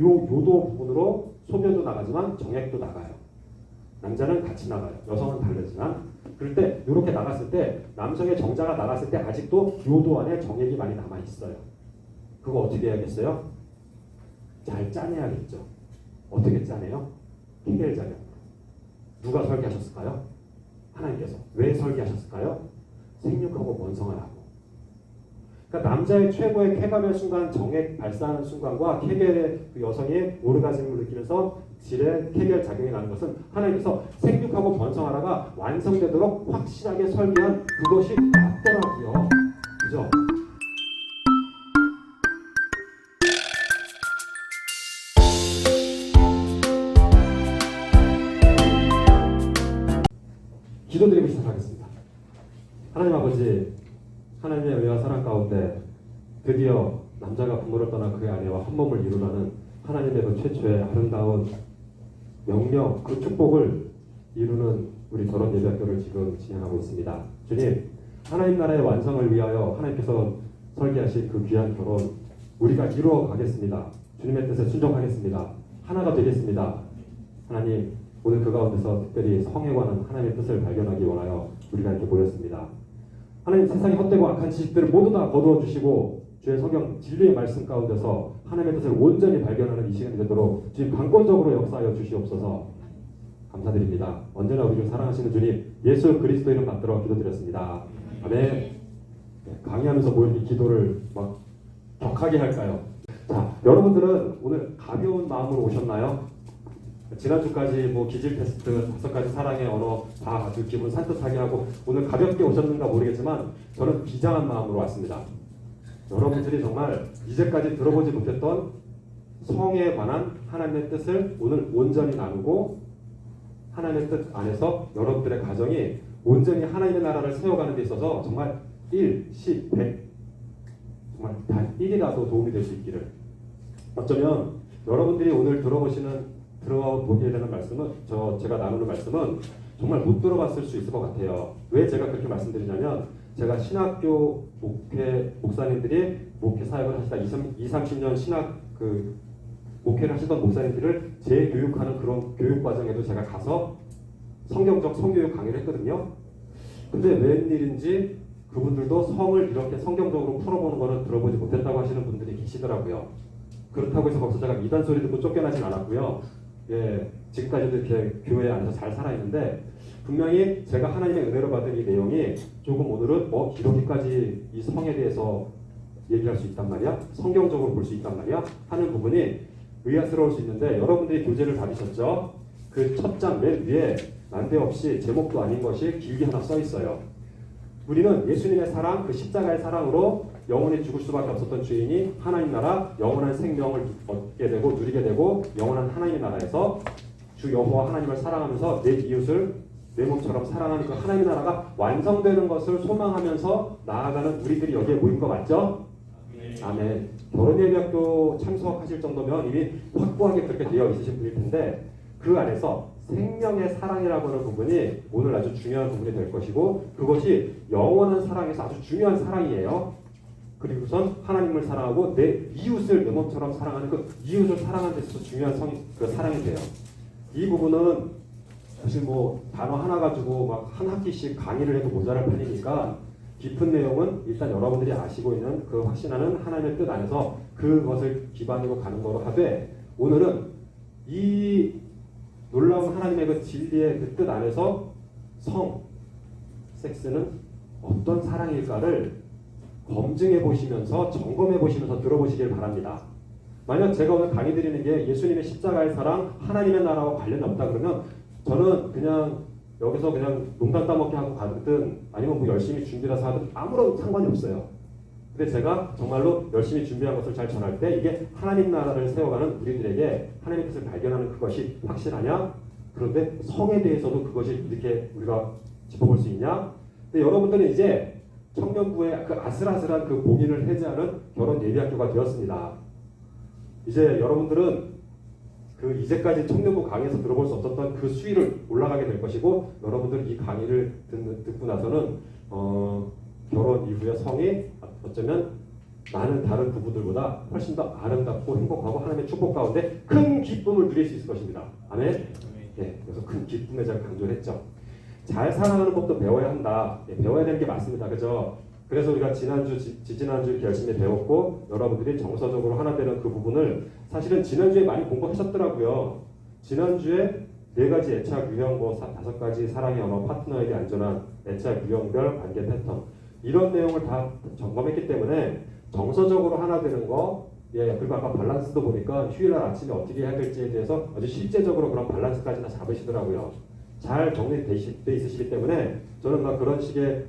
요도 부분으로 소변도 나가지만 정액도 나가요. 남자는 같이 나가요. 여성은 다르지만. 그럴 때 이렇게 나갔을 때 남성의 정자가 나갔을 때 아직도 요도 안에 정액이 많이 남아 있어요. 그거 어떻게 해야겠어요? 잘 짜내야겠죠. 어떻게 짜내요? 케겔 자격. 누가 설계하셨을까요? 하나님께서. 왜 설계하셨을까요? 생육하고 번성하라고. 그러니까 남자의 최고의 쾌감의 순간, 정액 발산하는 순간과 케겔의 그 여성의 오르가즘을 느끼면서 질의 케겔 작용이 나는 것은 하나님께서 생육하고 번성하라가 완성되도록 확실하게 설계한 그것이 맞더라고요. 그죠? 기도드리고 시작하겠습니다. 하나님 아버지, 하나님의 은혜와 사랑 가운데 드디어 남자가 부모를 떠나 그의 아내와 한 몸을 이루라는 하나님의 그 최초의 아름다운 명령, 그 축복을 이루는 우리 결혼 예배학교를 지금 진행하고 있습니다. 주님, 하나님 나라의 완성을 위하여 하나님께서 설계하신 그 귀한 결혼 우리가 이루어 가겠습니다. 주님의 뜻에 순종하겠습니다. 하나가 되겠습니다. 하나님, 오늘 그 가운데서 특별히 성에 관한 하나님의 뜻을 발견하기 원하여 우리가 이렇게 모였습니다. 하나님, 세상의 헛되고 악한 지식들을 모두 다 거두어 주시고 주의 성경 진리의 말씀 가운데서 하나님의 뜻을 온전히 발견하는 이 시간이 되도록 주님 강권적으로 역사하여 주시옵소서. 감사드립니다. 언제나 우리를 사랑하시는 주님 예수 그리스도 이름 받들어 기도드렸습니다. 아멘. 네, 강의하면서 뭐 이렇게 기도를 막 격하게 할까요? 자, 여러분들은 오늘 가벼운 마음으로 오셨나요? 지난주까지 뭐 기질 테스트, 5가지 사랑의 언어 다 아주 기분 산뜻하게 하고 오늘 가볍게 오셨는가 모르겠지만 저는 비장한 마음으로 왔습니다. 여러분들이 정말 이제까지 들어보지 못했던 성에 관한 하나님의 뜻을 오늘 온전히 나누고 하나님의 뜻 안에서 여러분들의 가정이 온전히 하나님의 나라를 세워가는 데 있어서 정말 1, 10, 100 정말 단 1이라도 도움이 될 수 있기를. 어쩌면 여러분들이 오늘 들어보게 되는 말씀은 제가 나누는 말씀은 정말 못 들어봤을 수 있을 것 같아요. 왜 제가 그렇게 말씀드리냐면 제가 신학교 목사님들이 목회 사역을 하시다 20-30년 신학 목회를 하시던 목사님들을 재교육하는 그런 교육 과정에도 제가 가서 성경적 성교육 강의를 했거든요. 근데 웬일인지 그분들도 성을 이렇게 성경적으로 풀어보는 거는 들어보지 못했다고 하시는 분들이 계시더라고요. 그렇다고 해서 거기서 제가 이단 소리 듣고 쫓겨나진 않았고요. 예, 지금까지도 이렇게 교회 안에서 잘 살아있는데 분명히 제가 하나님의 은혜로 받은 이 내용이 조금 오늘은 이렇게까지 이 성에 대해서 얘기할 수 있단 말이야? 성경적으로 볼 수 있단 말이야? 하는 부분이 의아스러울 수 있는데 여러분들이 교재를 받으셨죠? 그 첫 장 맨 위에 난데없이 제목도 아닌 것이 길게 하나 써 있어요. 우리는 예수님의 사랑, 그 십자가의 사랑으로 영원히 죽을 수밖에 없었던 죄인이 하나님 나라 영원한 생명을 얻게 되고 누리게 되고 영원한 하나님의 나라에서 주 여호와 하나님을 사랑하면서 내 이웃을 내 몸처럼 사랑하는 그 하나님의 나라가 완성되는 것을 소망하면서 나아가는 우리들이 여기에 모인 거 맞죠? 아멘. 결혼예배학교 참석하실 정도면 이미 확고하게 그렇게 되어 있으신 분일 텐데 그 안에서 생명의 사랑이라고 하는 부분이 오늘 아주 중요한 부분이 될 것이고 그것이 영원한 사랑에서 아주 중요한 사랑이에요. 그리고선 하나님을 사랑하고 내 이웃을 내 몸처럼 사랑하는 그 이웃을 사랑하는 데서 중요한 그 사랑이 돼요. 이 부분은 사실 뭐 단어 하나 가지고 막 한 학기씩 강의를 해도 모자랄 판이니까 깊은 내용은 일단 여러분들이 아시고 있는 그 확신하는 하나님의 뜻 안에서 그것을 기반으로 가는 거로 하되 오늘은 이 놀라운 하나님의 그 진리의 그 뜻 안에서 섹스는 어떤 사랑일까를 검증해 보시면서 점검해 보시면서 들어보시길 바랍니다. 만약 제가 오늘 강의 드리는 게 예수님의 십자가의 사랑, 하나님의 나라와 관련이 없다 그러면 저는 그냥 여기서 그냥 농담 따먹게 하고 가든 아니면 뭐 열심히 준비라서 하든 아무런 상관이 없어요. 근데 제가 정말로 열심히 준비한 것을 잘 전할 때 이게 하나님 나라를 세워가는 우리들에게 하나님의 뜻을 발견하는 그것이 확실하냐? 그런데 성에 대해서도 그것이 이렇게 우리가 짚어볼 수 있냐? 근데 여러분들은 이제 청년부의 그 아슬아슬한 그 봉인을 해제하는 결혼 예비학교가 되었습니다. 이제 여러분들은 그 이제까지 청년부 강의에서 들어볼 수 없었던 그 수위를 올라가게 될 것이고 여러분들 이 강의를 듣고 나서는 결혼 이후의 성이 어쩌면 많은 다른 부부들보다 훨씬 더 아름답고 행복하고 하나님의 축복 가운데 큰 기쁨을 누릴 수 있을 것입니다. 아멘? 예, 그래서 큰 기쁨에 제가 강조를 했죠. 잘 살아가는 법도 배워야 한다. 예, 배워야 되는 게 맞습니다. 그죠? 그래서 우리가 지난주, 지지난주 이렇게 열심히 배웠고 여러분들이 정서적으로 하나 되는 그 부분을 사실은 지난주에 많이 공부하셨더라고요. 지난주에 4가지 애착 유형, 5가지 사랑의 언어, 파트너에게 안전한 애착 유형별 관계 패턴 이런 내용을 다 점검했기 때문에 정서적으로 하나 되는 거, 예, 그리고 아까 밸런스도 보니까 휴일날 아침에 어떻게 해야 될지에 대해서 아주 실제적으로 그런 밸런스까지나 잡으시더라고요. 잘 정리돼 있으시기 때문에 저는 막 그런 식의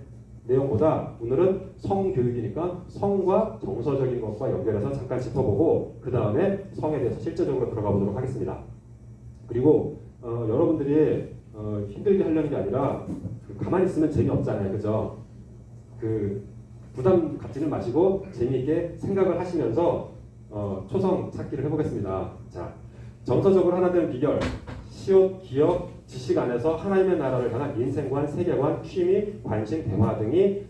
내용보다 오늘은 성교육이니까 성과 정서적인 것과 연결해서 잠깐 짚어보고 그 다음에 성에 대해서 실제적으로 들어가 보도록 하겠습니다. 그리고 여러분들이 힘들게 하려는 게 아니라 가만히 있으면 재미없잖아요. 그죠? 부담 갖지는 마시고 재미있게 생각을 하시면서 초성 찾기를 해보겠습니다. 자, 정서적으로 하나 되는 비결, 시옷, 기억, 지식 안에서 하나님의 나라를 향한 인생관, 세계관, 취미, 관심, 대화 등이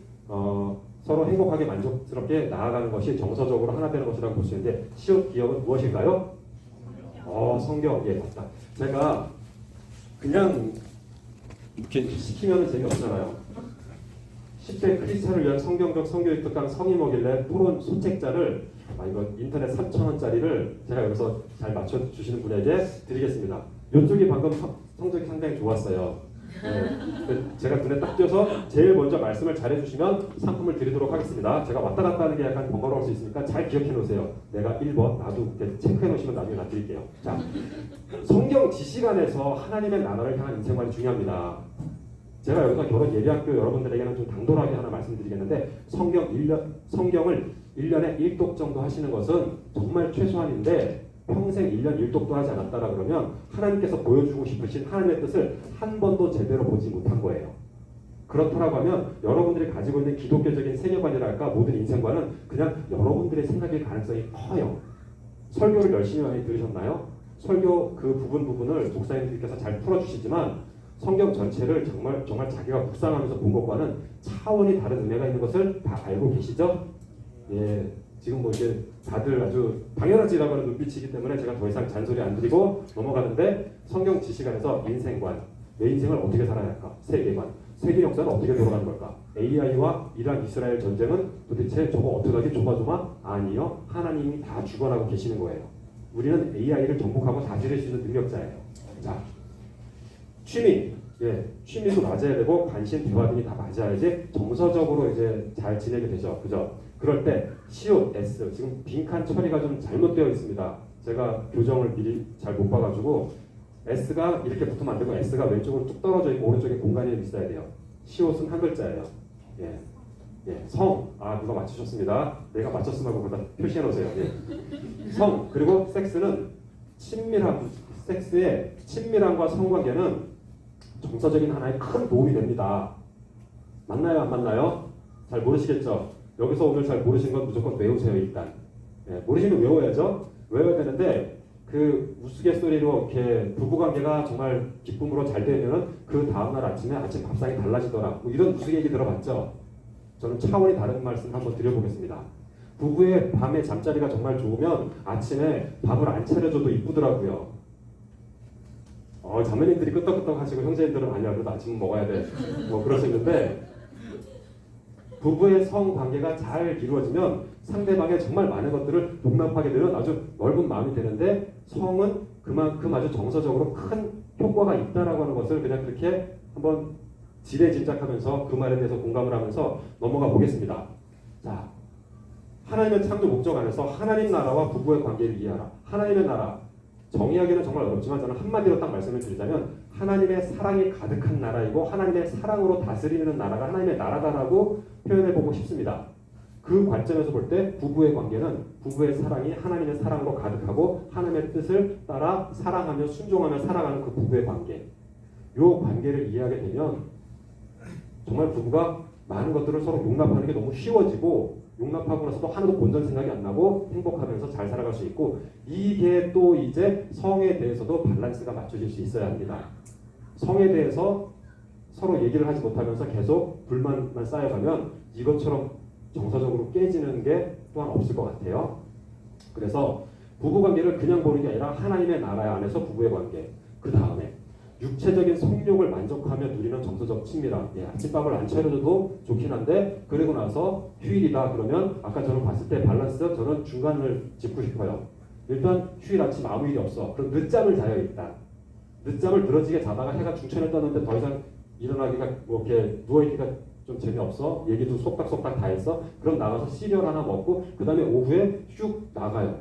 서로 행복하게 만족스럽게 나아가는 것이 정서적으로 하나 되는 것이라고 볼 수 있는데 시옷, 기억은 무엇일까요? 성경. 예, 맞다. 제가 그냥 이렇게 시키면 재미없잖아요. 10대 크리스찬을 위한 성경적 성교육 특강 성이먹일래 토론 소책자를 이거 인터넷 3,000원짜리를 제가 여기서 잘 맞춰주시는 분에게 드리겠습니다. 이쪽이 방금 성적이 상당히 좋았어요. 네. 제가 눈에 딱 띄어서 제일 먼저 말씀을 잘해주시면 상품을 드리도록 하겠습니다. 제가 왔다 갔다 하는 게 약간 번거로울 수 있으니까 잘 기억해 놓으세요. 내가 1번 나도 이렇게 체크해 놓으시면 나중에 나 드릴게요. 자, 성경 지식 안에서 하나님의 나라를 향한 인생관이 중요합니다. 제가 여기서 결혼 예비학교 여러분들에게는 좀 당돌하게 하나 말씀드리겠는데 성경을 1년에 1독 정도 하시는 것은 정말 최소한인데 평생 1년 1독도 하지 않았다라 그러면 하나님께서 보여주고 싶으신 하나님의 뜻을 한 번도 제대로 보지 못한 거예요. 그렇다라고 하면 여러분들이 가지고 있는 기독교적인 세계관이랄까 모든 인생관은 그냥 여러분들의 생각일 가능성이 커요. 설교를 열심히 많이 들으셨나요? 설교 그 부분을 목사님들께서 잘 풀어주시지만 성경 전체를 정말 자기가 묵상하면서 본 것과는 차원이 다른 의미가 있는 것을 다 알고 계시죠? 예, 지금 뭐 이제 다들 아주 당연하지라고 하는 눈빛이기 때문에 제가 더 이상 잔소리 안 드리고 넘어가는데 성경 지식 안에서 인생관, 내 인생을 어떻게 살아야 할까? 세계관, 세계 역사는 어떻게 돌아가는 걸까? AI와 이란 이스라엘 전쟁은 도대체 저거 어떡하게 조마조마? 아니요, 하나님이 다 주관하고 계시는 거예요. 우리는 AI를 정복하고 다스릴 수 있는 능력자예요. 자, 취미, 예, 취미도 맞아야 되고 관심, 대화 등이 다 맞아야지 정서적으로 이제 잘 지내게 되죠. 그죠? 그럴 때 시옷, S, 지금 빈칸 처리가 좀 잘못되어 있습니다. 제가 교정을 미리 잘 못 봐가지고 S가 이렇게 붙으면 안 되고 S가 왼쪽으로 쭉 떨어져 있고 오른쪽에 공간이 있어야 돼요. 시옷은 한 글자예요. 예, 예, 성, 누가 맞추셨습니다. 내가 맞췄으면 하고 거기다 표시해 놓으세요. 예. 성, 그리고 섹스는 친밀함, 섹스의 친밀함과 성관계는 정서적인 하나의 큰 도움이 됩니다. 맞나요? 안 맞나요? 잘 모르시겠죠? 여기서 오늘 잘 모르신 건 무조건 외우세요. 일단 예, 모르시면 외워야죠. 외워야 되는데 그 우스갯소리로 이렇게 부부관계가 정말 기쁨으로 잘 되면 그 다음날 아침 밥상이 달라지더라. 뭐 이런 우스얘기 들어봤죠? 저는 차원이 다른 말씀 한번 드려보겠습니다. 부부의 밤에 잠자리가 정말 좋으면 아침에 밥을 안 차려줘도 이쁘더라고요. 자매님들이 끄떡끄떡 하시고 형제님들은 아니야 그래도 아침은 먹어야 돼 뭐 그러시는데 부부의 성관계가 잘 이루어지면 상대방의 정말 많은 것들을 용납하게 되면 아주 넓은 마음이 되는데 성은 그만큼 아주 정서적으로 큰 효과가 있다라고 하는 것을 그냥 그렇게 한번 지레짐작하면서 그 말에 대해서 공감을 하면서 넘어가 보겠습니다. 자, 하나님의 창조 목적 안에서 하나님 나라와 부부의 관계를 이해하라. 하나님의 나라 정의하기는 정말 어렵지만 저는 한마디로 딱 말씀을 드리자면 하나님의 사랑이 가득한 나라이고 하나님의 사랑으로 다스리는 나라가 하나님의 나라다라고 표현해보고 싶습니다. 그 관점에서 볼 때 부부의 관계는 부부의 사랑이 하나님의 사랑으로 가득하고 하나님의 뜻을 따라 사랑하며 순종하며 살아가는 그 부부의 관계. 이 관계를 이해하게 되면 정말 부부가 많은 것들을 서로 용납하는 게 너무 쉬워지고 용납하고 나서도 하나도 본전 생각이 안 나고 행복하면서 잘 살아갈 수 있고 이게 또 이제 성에 대해서도 밸런스가 맞춰질 수 있어야 합니다. 성에 대해서 서로 얘기를 하지 못하면서 계속 불만만 쌓여가면 이것처럼 정서적으로 깨지는 게 또한 없을 것 같아요. 그래서 부부관계를 그냥 보는 게 아니라 하나님의 나라 안에서 부부의 관계, 그 다음에 육체적인 성욕을 만족하며 누리는 정서적 친밀함. 예, 아침밥을 안 차려줘도 좋긴 한데 그리고 나서 휴일이다 그러면 아까 저는 봤을 때 밸런스 저는 중간을 짚고 싶어요. 일단 휴일 아침 아무 일이 없어. 그럼 늦잠을 자요 일단. 늦잠을 늘어지게 자다가 해가 중천에 떴는데 더 이상 일어나기가 뭐 이렇게 누워있기가 좀 재미없어. 얘기도 속닥속닥 다 했어. 그럼 나가서 시리얼 하나 먹고 그 다음에 오후에 쭉 나가요.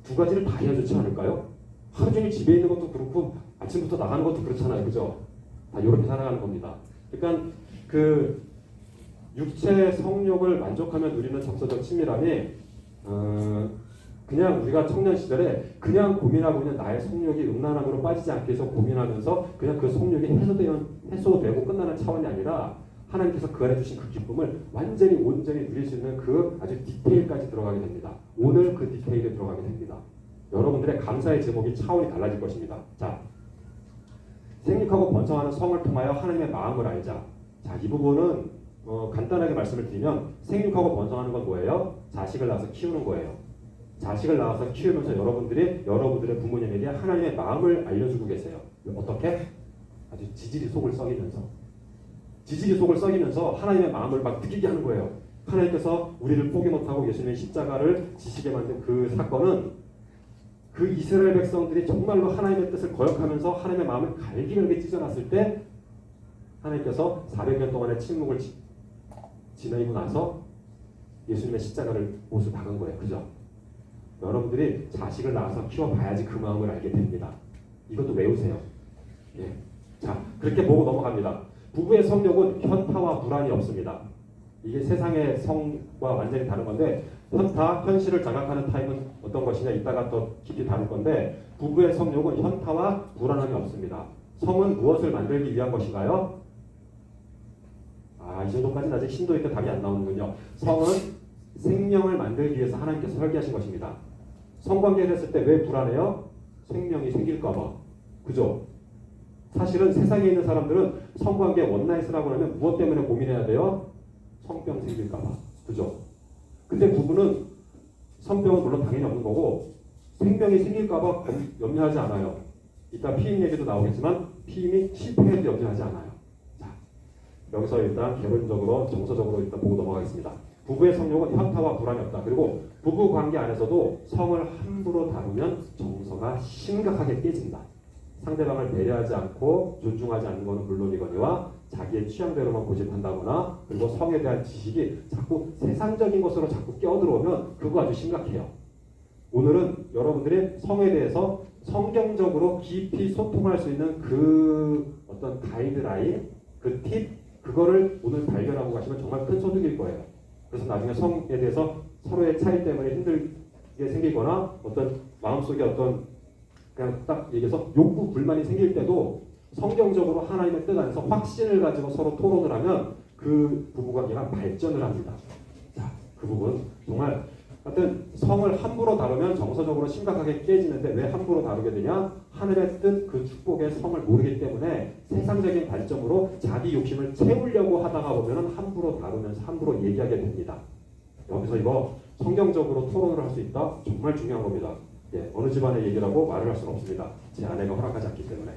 두 가지를 다 해야 좋지 않을까요? 하루 종일 집에 있는 것도 그렇고 아침부터 나가는 것도 그렇잖아요. 그죠? 다 이렇게 살아가는 겁니다. 그러니까 그 육체 성욕을 만족하며 누리는 정서적 친밀함이 그냥 우리가 청년 시절에 그냥 고민하고 있는 나의 성욕이 음란함으로 빠지지 않기 위해서 고민하면서 그냥 그 성욕이 해소되고 끝나는 차원이 아니라 하나님께서 그 안에 주신 그 기쁨을 완전히 온전히 누릴 수 있는 그 아주 디테일까지 들어가게 됩니다. 오늘 그 디테일에 들어가게 됩니다. 여러분들의 감사의 제목이 차원이 달라질 것입니다. 자, 생육하고 번성하는 성을 통하여 하나님의 마음을 알자. 자, 이 부분은 간단하게 말씀을 드리면 생육하고 번성하는 건 뭐예요? 자식을 낳아서 키우는 거예요. 자식을 낳아서 키우면서 여러분들이 여러분들의 부모님에게 하나님의 마음을 알려주고 계세요. 어떻게? 아주 지질이 속을 썩이면서 하나님의 마음을 막 느끼게 하는 거예요. 하나님께서 우리를 포기 못하고 예수님의 십자가를 지시게 만든 그 사건은 그 이스라엘 백성들이 정말로 하나님의 뜻을 거역하면서 하나님의 마음을 갈기갈기 찢어놨을 때 하나님께서 400년 동안의 침묵을 지나고 나서 예수님의 십자가를 못을 박은 거예요. 그죠? 여러분들이 자식을 낳아서 키워봐야지 그 마음을 알게 됩니다. 이것도 외우세요. 예. 자, 그렇게 보고 넘어갑니다. 부부의 성욕은 현타와 불안이 없습니다. 이게 세상의 성과 완전히 다른 건데 현타, 현실을 자각하는 타임은 어떤 것이냐 이따가 더 깊이 다룰 건데 부부의 성욕은 현타와 불안함이 없습니다. 성은 무엇을 만들기 위한 것인가요? 이 정도까지는 아직 심도 있게 답이 안 나오는군요. 성은 생명을 만들기 위해서 하나님께서 설계하신 것입니다. 성관계를 했을 때 왜 불안해요? 생명이 생길까 봐. 그죠? 사실은 세상에 있는 사람들은 성관계 원나잇을 하면 무엇 때문에 고민해야 돼요? 성병 생길까 봐. 그죠? 근데 부부는 성병은 물론 당연히 없는 거고 생명이 생길까 봐 염려하지 않아요. 이따 피임 얘기도 나오겠지만 피임이 실패해도 염려하지 않아요. 자, 여기서 일단 개론적으로 정서적으로 일단 보고 넘어가겠습니다. 부부의 성욕은 현타와 불안이 없다. 그리고 부부 관계 안에서도 성을 함부로 다루면 정서가 심각하게 깨진다. 상대방을 배려하지 않고 존중하지 않는 것은 물론이거니와 자기의 취향대로만 고집한다거나 그리고 성에 대한 지식이 자꾸 세상적인 것으로 자꾸 끼어들어오면 그거 아주 심각해요. 오늘은 여러분들이 성에 대해서 성경적으로 깊이 소통할 수 있는 그 어떤 가이드라인, 그 팁, 그거를 오늘 발견하고 가시면 정말 큰 소득일 거예요. 그래서 나중에 성에 대해서 서로의 차이 때문에 힘들게 생기거나 어떤 마음속에 어떤 그냥 딱 얘기해서 욕구, 불만이 생길 때도 성경적으로 하나님의 뜻 안에서 확신을 가지고 서로 토론을 하면 그 부부관계가 발전을 합니다. 자, 그 부분 정말 하여튼 성을 함부로 다루면 정서적으로 심각하게 깨지는데 왜 함부로 다루게 되냐? 하늘의 뜻, 그 축복의 성을 모르기 때문에 세상적인 관점으로 자기 욕심을 채우려고 하다가 보면 함부로 다루면서 함부로 얘기하게 됩니다. 여기서 이거 성경적으로 토론을 할 수 있다? 정말 중요한 겁니다. 예, 어느 집안의 얘기라고 말을 할 수는 없습니다. 제 아내가 허락하지 않기 때문에.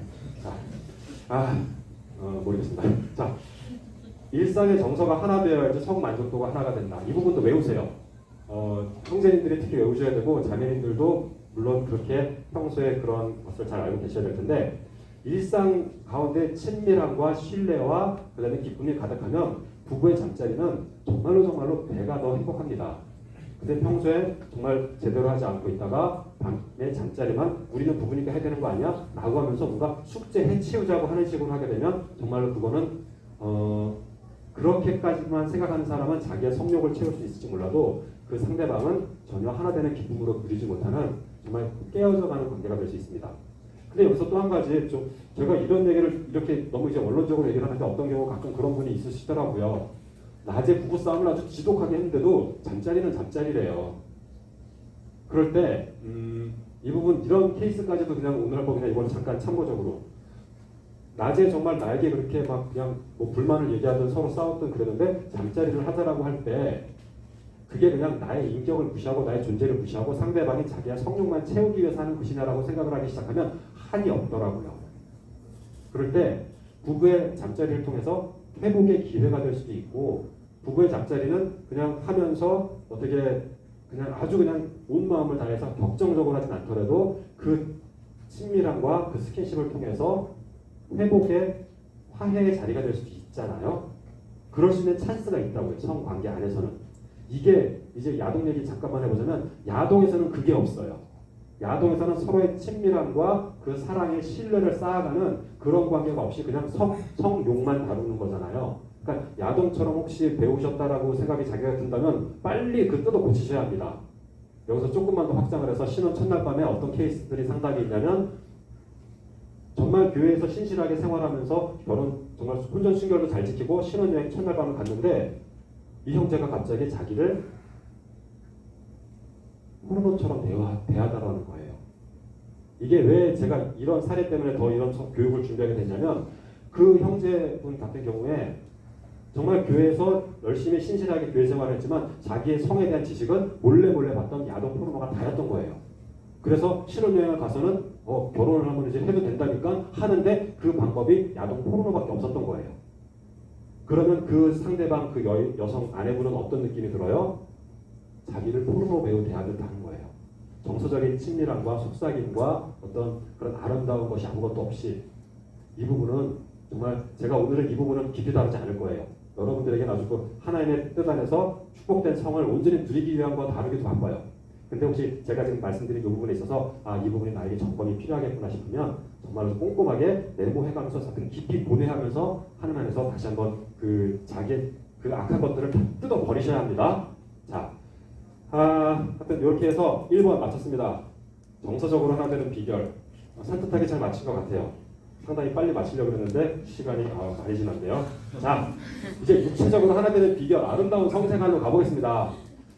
자, 모르겠습니다. 자, 일상의 정서가 하나 되어야지 성 만족도가 하나가 된다. 이 부분도 외우세요. 형제님들이 특히 외우셔야 되고 자매님들도 물론 그렇게 평소에 그런 것을 잘 알고 계셔야 될 텐데 일상 가운데 친밀함과 신뢰와 그 다음에 기쁨이 가득하면 부부의 잠자리는 정말로 배가 더 행복합니다. 근데 평소에 정말 제대로 하지 않고 있다가 밤에 잠자리만 우리는 부부니까 해야 되는 거 아니야? 라고 하면서 뭔가 숙제 해치우자고 하는 식으로 하게 되면 정말로 그거는 그렇게까지만 생각하는 사람은 자기의 성욕을 채울 수 있을지 몰라도 그 상대방은 전혀 하나 되는 기쁨으로 누리지 못하는 정말 깨어져가는 관계가 될 수 있습니다. 근데 여기서 또 한 가지 좀 제가 이런 얘기를 이렇게 너무 이제 원론적으로 얘기를 하는데 어떤 경우 가끔 그런 분이 있으시더라고요. 낮에 부부싸움을 아주 지독하게 했는데도 잠자리는 잠자리래요. 그럴 때 이 부분 이런 케이스까지도 그냥 오늘 할 거 그냥 이건 잠깐 참고적으로 낮에 정말 나에게 그렇게 막 그냥 뭐 불만을 얘기하든 서로 싸웠든 그랬는데 잠자리를 하자라고 할 때 그게 그냥 나의 인격을 무시하고 나의 존재를 무시하고 상대방이 자기의 성욕만 채우기 위해서 하는 것이냐라고 생각을 하기 시작하면 한이 없더라고요. 그럴 때 부부의 잠자리를 통해서 회복의 기회가 될 수도 있고, 부부의 잠자리는 그냥 하면서 어떻게 그냥 아주 그냥 온 마음을 다해서 격정적으로 하진 않더라도 그 친밀함과 그 스킨십을 통해서 회복의 화해의 자리가 될 수도 있잖아요. 그럴 수 있는 찬스가 있다고요. 성관계 안에서는. 이게 이제 야동 얘기 잠깐만 해보자면, 야동에서는 그게 없어요. 야동에서는 서로의 친밀함과 그 사랑의 신뢰를 쌓아가는 그런 관계가 없이 그냥 성욕만 다루는 거잖아요. 그러니까 야동처럼 혹시 배우셨다라고 생각이 자기가 든다면 빨리 그 뜯어 고치셔야 합니다. 여기서 조금만 더 확장을 해서 신혼 첫날 밤에 어떤 케이스들이 상당히 있냐면, 정말 교회에서 신실하게 생활하면서 결혼 정말 혼전 순결도 잘 지키고 신혼여행 첫날 밤을 갔는데 이 형제가 갑자기 자기를 포르노처럼 대하다라는 거예요. 이게 왜 제가 이런 사례 때문에 더 이런 교육을 준비하게 됐냐면, 그 형제분 같은 경우에 정말 교회에서 열심히 신실하게 교회 생활을 했지만 자기의 성에 대한 지식은 몰래 봤던 야동 포르노가 다였던 거예요. 그래서 신혼여행을 가서는 결혼을 하면 이제 해도 된다니까 하는데 그 방법이 야동 포르노밖에 없었던 거예요. 그러면 그 상대방 그 여성 아내분은 어떤 느낌이 들어요? 자기를 포르노 배우 대하듯 하는 거예요. 정서적인 친밀함과 속삭임과 어떤 그런 아름다운 것이 아무것도 없이. 이 부분은 정말 제가 오늘은 이 부분은 깊이 다루지 않을 거예요. 여러분들에게 아주 하나님의 뜻 안에서 축복된 성을 온전히 누리기 위한 거 다루기도 바빠요. 근데 혹시 제가 지금 말씀드린 이 부분에 있어서 이 부분이 나에게 점검이 필요하겠구나 싶으면 정말로 꼼꼼하게 메모해가면서 깊이 고뇌하면서 하나님 안에서 다시 한번 그 자기의 그 악한 것들을 다 뜯어버리셔야 합니다. 자, 하여튼 이렇게 해서 1번 마쳤습니다. 정서적으로 하나 되는 비결. 산뜻하게 잘 마친 것 같아요. 상당히 빨리 마치려고 했는데 시간이 많이 지났네요. 자, 이제 육체적으로 하나 되는 비결, 아름다운 성생활로 가보겠습니다.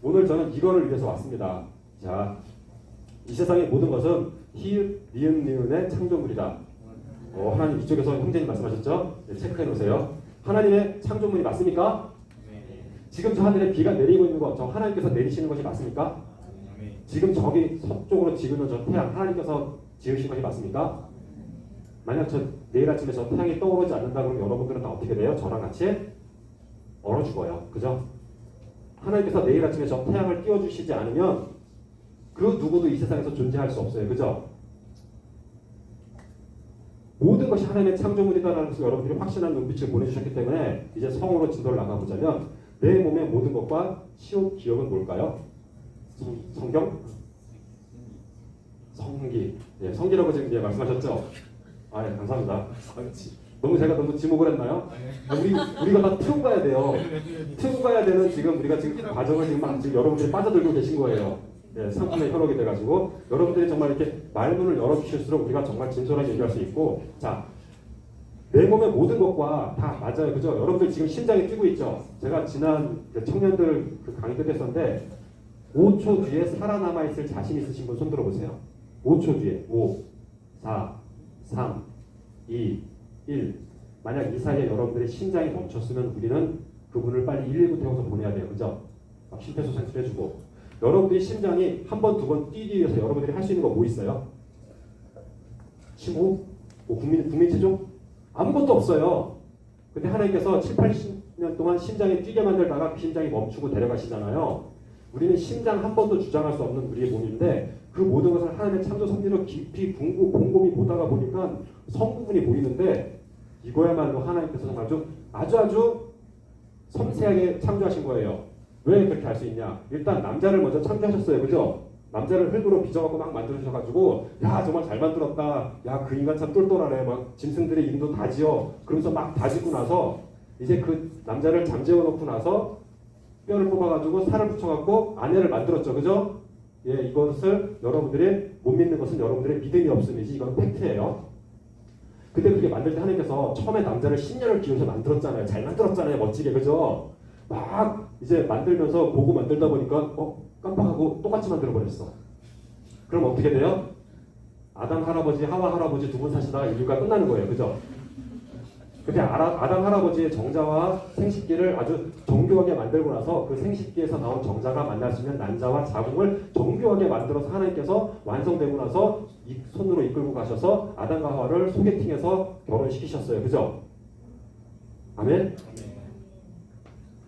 오늘 저는 이거를 위해서 왔습니다. 자, 이 세상의 모든 것은 히읗, 니은, 니은의 창조물이다. 하나님 이쪽에서 형제님 말씀하셨죠? 네, 체크해 놓으세요. 하나님의 창조물이 맞습니까? 지금 저 하늘에 비가 내리고 있는 거, 저 하나님께서 내리시는 것이 맞습니까? 지금 저기 서쪽으로 지구는 저 태양, 하나님께서 지으신 것이 맞습니까? 만약 내일 아침에 저 태양이 떠오르지 않는다 그러면 여러분들은 다 어떻게 돼요? 저랑 같이 얼어 죽어요. 그죠? 하나님께서 내일 아침에 저 태양을 띄워주시지 않으면 그 누구도 이 세상에서 존재할 수 없어요. 그죠? 모든 것이 하나님의 창조물이다라는 것을 여러분들이 확신한 눈빛을 보내주셨기 때문에 이제 성으로 진도를 나가보자면, 내 몸의 모든 것과 시옷 기억은 뭘까요? 성경? 성기. 예, 성기라고 지금 이제 말씀하셨죠? 예, 감사합니다. 제가 너무 지목을 했나요? 우리가 다 틀고 가야 돼요. 틀고 가야 되는 우리가 지금 과정을 지금 여러분들이 빠져들고 계신 거예요. 예, 상품의 현혹이 돼가지고 여러분들이 정말 이렇게 말문을 열어주실수록 우리가 정말 진솔하게 얘기할 수 있고, 자, 내 몸의 모든 것과 다 맞아요. 그죠? 여러분들 지금 심장이 뛰고 있죠? 제가 지난 청년들 그 강의 때 했었는데 5초 뒤에 살아남아 있을 자신 있으신 분 손 들어보세요. 5초 뒤에 5, 4, 3, 2, 1. 만약 이 사이에 여러분들의 심장이 멈췄으면 우리는 그분을 빨리 119 태워서 보내야 돼요. 그죠? 심폐소생술 해주고. 여러분들이 심장이 한 번, 두 번 뛰기 위해서 여러분들이 할 수 있는 거 뭐 있어요? 심호흡? 국민 체중? 아무것도 없어요. 근데 하나님께서 7, 80년 동안 심장이 뛰게 만들다가 그 심장이 멈추고 데려가시잖아요. 우리는 심장 한 번도 주장할 수 없는 우리의 몸인데 그 모든 것을 하나님의 창조 섭리로 깊이 곰곰이 보다가 보니까 성부분이 보이는데, 이거야말로 하나님께서 정말 아주 섬세하게 창조하신 거예요. 왜 그렇게 할 수 있냐? 일단 남자를 먼저 창조하셨어요. 그죠? 남자를 흙으로 빚어갖고 막 만들어주셔가지고, 야 정말 잘 만들었다. 야 그 인간 참 똘똘하네. 막 짐승들의 이름도 다 지어. 그러면서 막 다 짓고 나서 이제 그 남자를 잠재워 놓고 나서 뼈를 뽑아가지고 살을 붙여갖고 아내를 만들었죠. 그죠? 예, 이것을 여러분들이 못 믿는 것은 여러분들의 믿음이 없음이지 이건 팩트예요. 근데 그게 만들 때 하나님께서 처음에 남자를 10년을 기울여서 만들었잖아요. 잘 만들었잖아요. 멋지게. 그죠? 막 이제 만들면서 보고 만들다 보니까 깜빡하고 똑같이 만들어버렸어. 그럼 어떻게 돼요? 아담 할아버지, 하와 할아버지 두 분 사시다가 인류가 끝나는 거예요. 그죠? 근데 근데 아담 할아버지의 정자와 생식기를 아주 정교하게 만들고 나서 그 생식기에서 나온 정자가 만날 수 있는 난자와 자궁을 정교하게 만들어서 하나님께서 완성되고 나서 손으로 이끌고 가셔서 아담과 하와를 소개팅해서 결혼시키셨어요. 그죠? 아멘?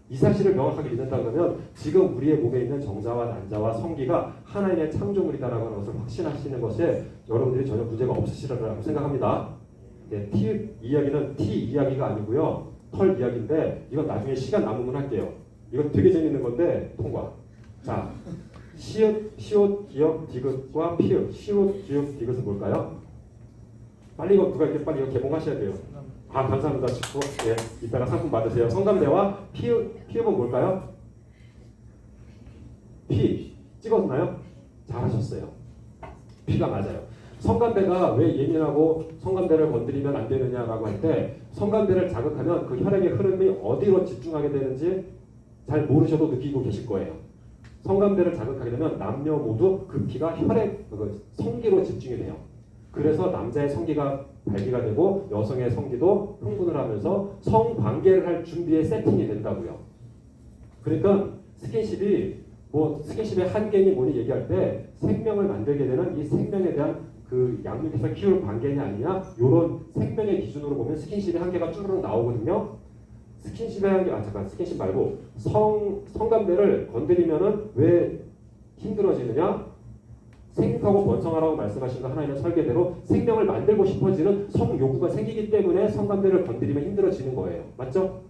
이 사실을 명확하게 믿는다 그러면 지금 우리의 몸에 있는 정자와 난자와 성기가 하나님의 창조물이다라고 하는 것을 확신하시는 것에 여러분들이 전혀 문제가 없으시리라고 생각합니다. 네, 티 이야기는 티 이야기가 아니고요. 털 이야기인데 이건 나중에 시간 남으면 할게요. 이건 되게 재밌는 건데 통과. 자, 시옷, 기역, 디귿과 피읍. 시옷, 기역, 디귿은 뭘까요? 빨리 이거 누가 이렇게 빨리 이거 개봉하셔야 돼요. 아, 감사합니다. 예, 이따가 상품 받으세요. 성감대와 피읍은 뭘까요? 피. 찍었나요? 잘하셨어요. 피가 맞아요. 성감대가 왜 예민하고 성감대를 건드리면 안 되느냐라고 할 때 성감대를 자극하면 그 혈액의 흐름이 어디로 집중하게 되는지 잘 모르셔도 느끼고 계실 거예요. 성감대를 자극하게 되면 남녀 모두 그 피가 혈액, 성기로 집중이 돼요. 그래서 남자의 성기가 발기가 되고 여성의 성기도 흥분을 하면서 성관계를 할 준비의 세팅이 된다고요. 그러니까 스킨십의 한계니 뭐니 얘기할 때 생명을 만들게 되는 이 생명에 대한 그 양육해서 키울 관계냐 아니냐 이런 생명의 기준으로 보면 스킨십의 한계가 쭈르륵 나오거든요. 스킨십의 한계, 스킨십 말고 성감대를 건드리면은 왜 힘들어지느냐? 생육하고 번성하라고 말씀하신 거 하나님의 설계대로 생명을 만들고 싶어지는 성욕구가 생기기 때문에 성감대를 건드리면 힘들어지는 거예요. 맞죠?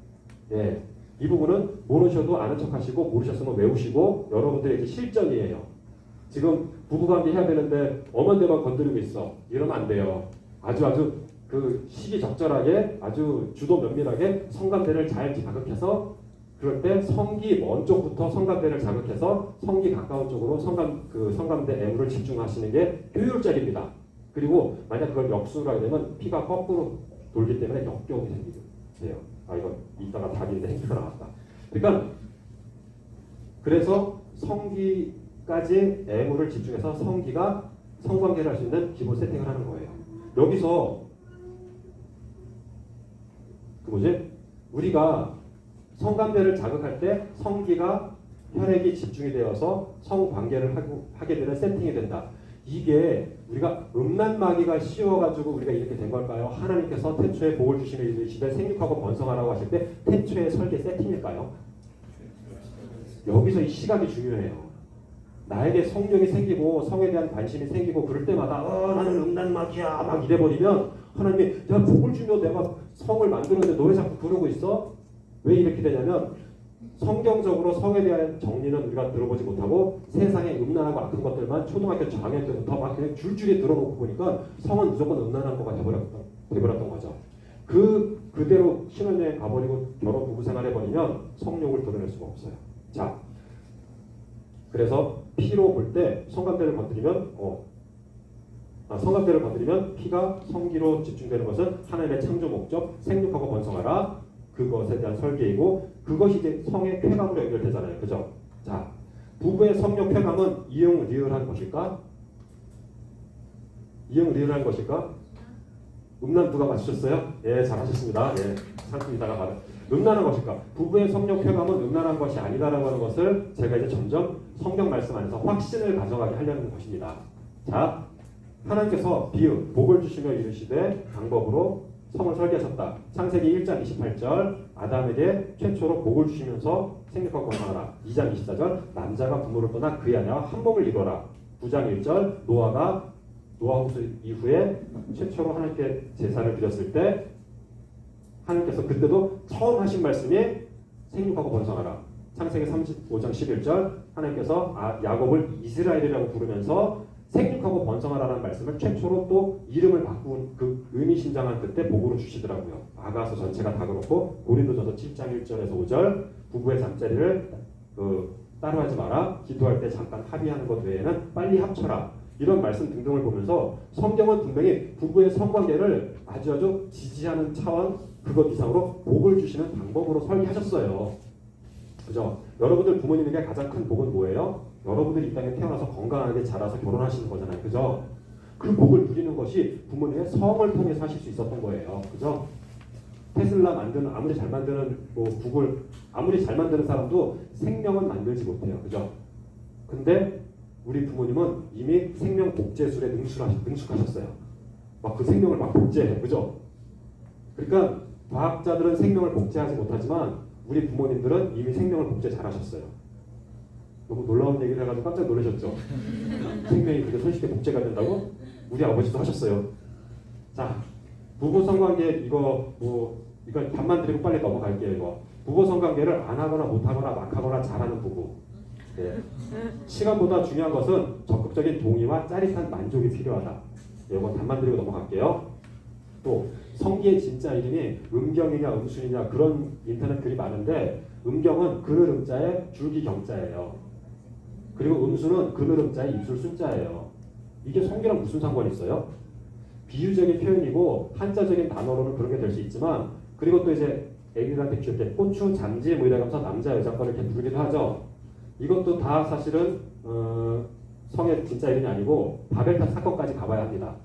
예. 이 부분은 모르셔도 아는 척 하시고 모르셨으면 외우시고 여러분들의 실전이에요. 지금 부부관계 해야 되는데 엄한데만 건드리고 있어. 이러면 안 돼요. 아주 그 시기적절하게 아주 주도 면밀하게 성감대를 잘 자극해서 그럴 때 성기 먼 쪽부터 성감대를 자극해서 성기 가까운 쪽으로 성감대 애무를 집중하시는 게 효율적입니다. 그리고 만약 그걸 역수를 하게 되면 피가 거꾸로 돌기 때문에 역경이 생기세요. 아, 이거 이따가 답인데 행패가 나왔다. 그러니까 그래서 성기까지 애무를 집중해서 성기가 성관계를 할 수 있는 기본 세팅을 하는 거예요. 여기서 우리가 성감대를 자극할 때 성기가 혈액이 집중이 되어서 성관계를 하게 되는 세팅이 된다. 이게 우리가 음란마귀가 씌워가지고 우리가 이렇게 된 걸까요? 하나님께서 태초에 복을 주시며 이르시되 생육하고 번성하라고 하실 때 태초의 설계 세팅일까요? 여기서 이 시각이 중요해요. 나에게 성욕이 생기고 성에 대한 관심이 생기고 그럴 때마다 나는 음란마귀야 막 이래버리면 하나님이 내가 복을 주며 내가 성을 만들었는데 너 왜 자꾸 그러고 있어? 왜 이렇게 되냐면 성경적으로 성에 대한 정리는 우리가 들어보지 못하고 세상의 음란하고 악한 것들만 초등학교 저학년 때부터 막 그냥 줄줄이 들어놓고 보니까 성은 무조건 음란한 거가 돼버렸던 거죠. 그대로 신혼여행 가버리고 결혼 부부 생활 해버리면 성욕을 드러낼 수가 없어요. 자, 그래서 피로 볼 때 성감대를 건드리면 피가 성기로 집중되는 것은 하나님의 창조 목적 생육하고 번성하라 그것에 대한 설계이고 그것이 이제 성의 쾌감으로 연결되잖아요. 그죠? 자, 부부의 성욕 쾌감은 이응리을한 것일까? 이응리을한 것일까? 음란 누가 맞추셨어요? 예, 잘하셨습니다. 예, 상품 이따가 받아. 음란한 것일까? 부부의 성욕 쾌감은 음란한 것이 아니다라고 하는 것을 제가 이제 점점 성경 말씀 안에서 확신을 가져가게 하려는 것입니다. 자, 하나님께서 복을 주시며 이르시되 방법으로 성을 설계하셨다. 창세기 1장 28절 아담에게 최초로 복을 주시면서 생육하고 번성하라. 2장 24절 남자가 부모를 떠나 그의 아내와 한 몸을 이루어라. 9장 1절 노아 후수 이후에 최초로 하나님께 제사를 드렸을 때 하나님께서 그때도 처음 하신 말씀이 생육하고 번성하라. 창세기 35장 11절 하나님께서 야곱을 이스라엘이라고 부르면서 생육하고 번성하라는 말씀을 최초로 또 이름을 바꾼 그 의미심장한 그때 복으로 주시더라고요. 아가서 전체가 다 그렇고 고린도전서 7장 1절에서 5절 부부의 잠자리를 따로 하지 마라. 기도할 때 잠깐 합의하는 것 외에는 빨리 합쳐라. 이런 말씀 등등을 보면서 성경은 분명히 부부의 성관계를 아주 지지하는 차원 그것 이상으로 복을 주시는 방법으로 설계하셨어요. 그죠? 여러분들 부모님에게 가장 큰 복은 뭐예요? 여러분들이 이 땅에 태어나서 건강하게 자라서 결혼하시는 거잖아요. 그죠? 그 복을 누리는 것이 부모님의 성을 통해서 하실 수 있었던 거예요. 그죠? 테슬라 만드는 아무리 잘 만드는 뭐 구글 아무리 잘 만드는 사람도 생명은 만들지 못해요. 그죠? 근데 우리 부모님은 이미 생명 복제술에 능숙하셨어요. 막 그 생명을 막 복제해. 그죠? 그러니까 과학자들은 생명을 복제하지 못하지만 우리 부모님들은 이미 생명을 복제 잘하셨어요. 너무 놀라운 얘기를 해가지고 깜짝 놀라셨죠? 생명이 그렇게 손쉽게 복제가 된다고? 우리 아버지도 하셨어요. 자, 부부 성관계 이거 답만 드리고 빨리 넘어갈게요. 이거 부부 성관계를 안 하거나 못 하거나 막 하거나 잘하는 부부. 네. 시간보다 중요한 것은 적극적인 동의와 짜릿한 만족이 필요하다. 이건 답만 드리고 넘어갈게요. 또 성기의 진짜 이름이 음경이냐 음순이냐 그런 인터넷 글이 많은데 음경은 그늘 음자에 줄기 경자예요. 그리고 음순은 그늘 음자에 입술 순자예요. 이게 성기랑 무슨 상관이 있어요? 비유적인 표현이고 한자적인 단어로는 그런 게 될 수 있지만 그리고 또 이제 애기들한테 키울 때 고추, 잠지 뭐 이래가면서 남자 여자 거를 이렇게 부르기도 하죠. 이것도 다 사실은 성의 진짜 이름이 아니고 바벨탑 사건까지 가봐야 합니다.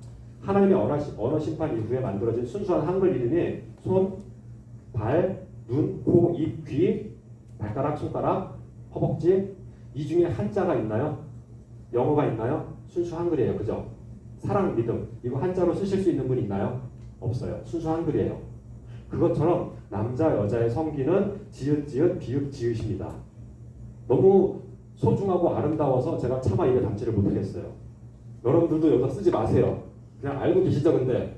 하나님의 언어 심판 이후에 만들어진 순수한 한글 이름이 손, 발, 눈, 코, 입, 귀, 발가락, 손가락, 허벅지 이 중에 한자가 있나요? 영어가 있나요? 순수 한글이에요. 그죠? 사랑, 믿음 이거 한자로 쓰실 수 있는 분이 있나요? 없어요. 순수 한글이에요. 그것처럼 남자, 여자의 성기는 지읒, 지읒, 비읍, 지읒입니다. 너무 소중하고 아름다워서 제가 차마 입에 담지를 못하겠어요. 여러분들도 여기다 쓰지 마세요. 그냥 알고 계시죠? 근데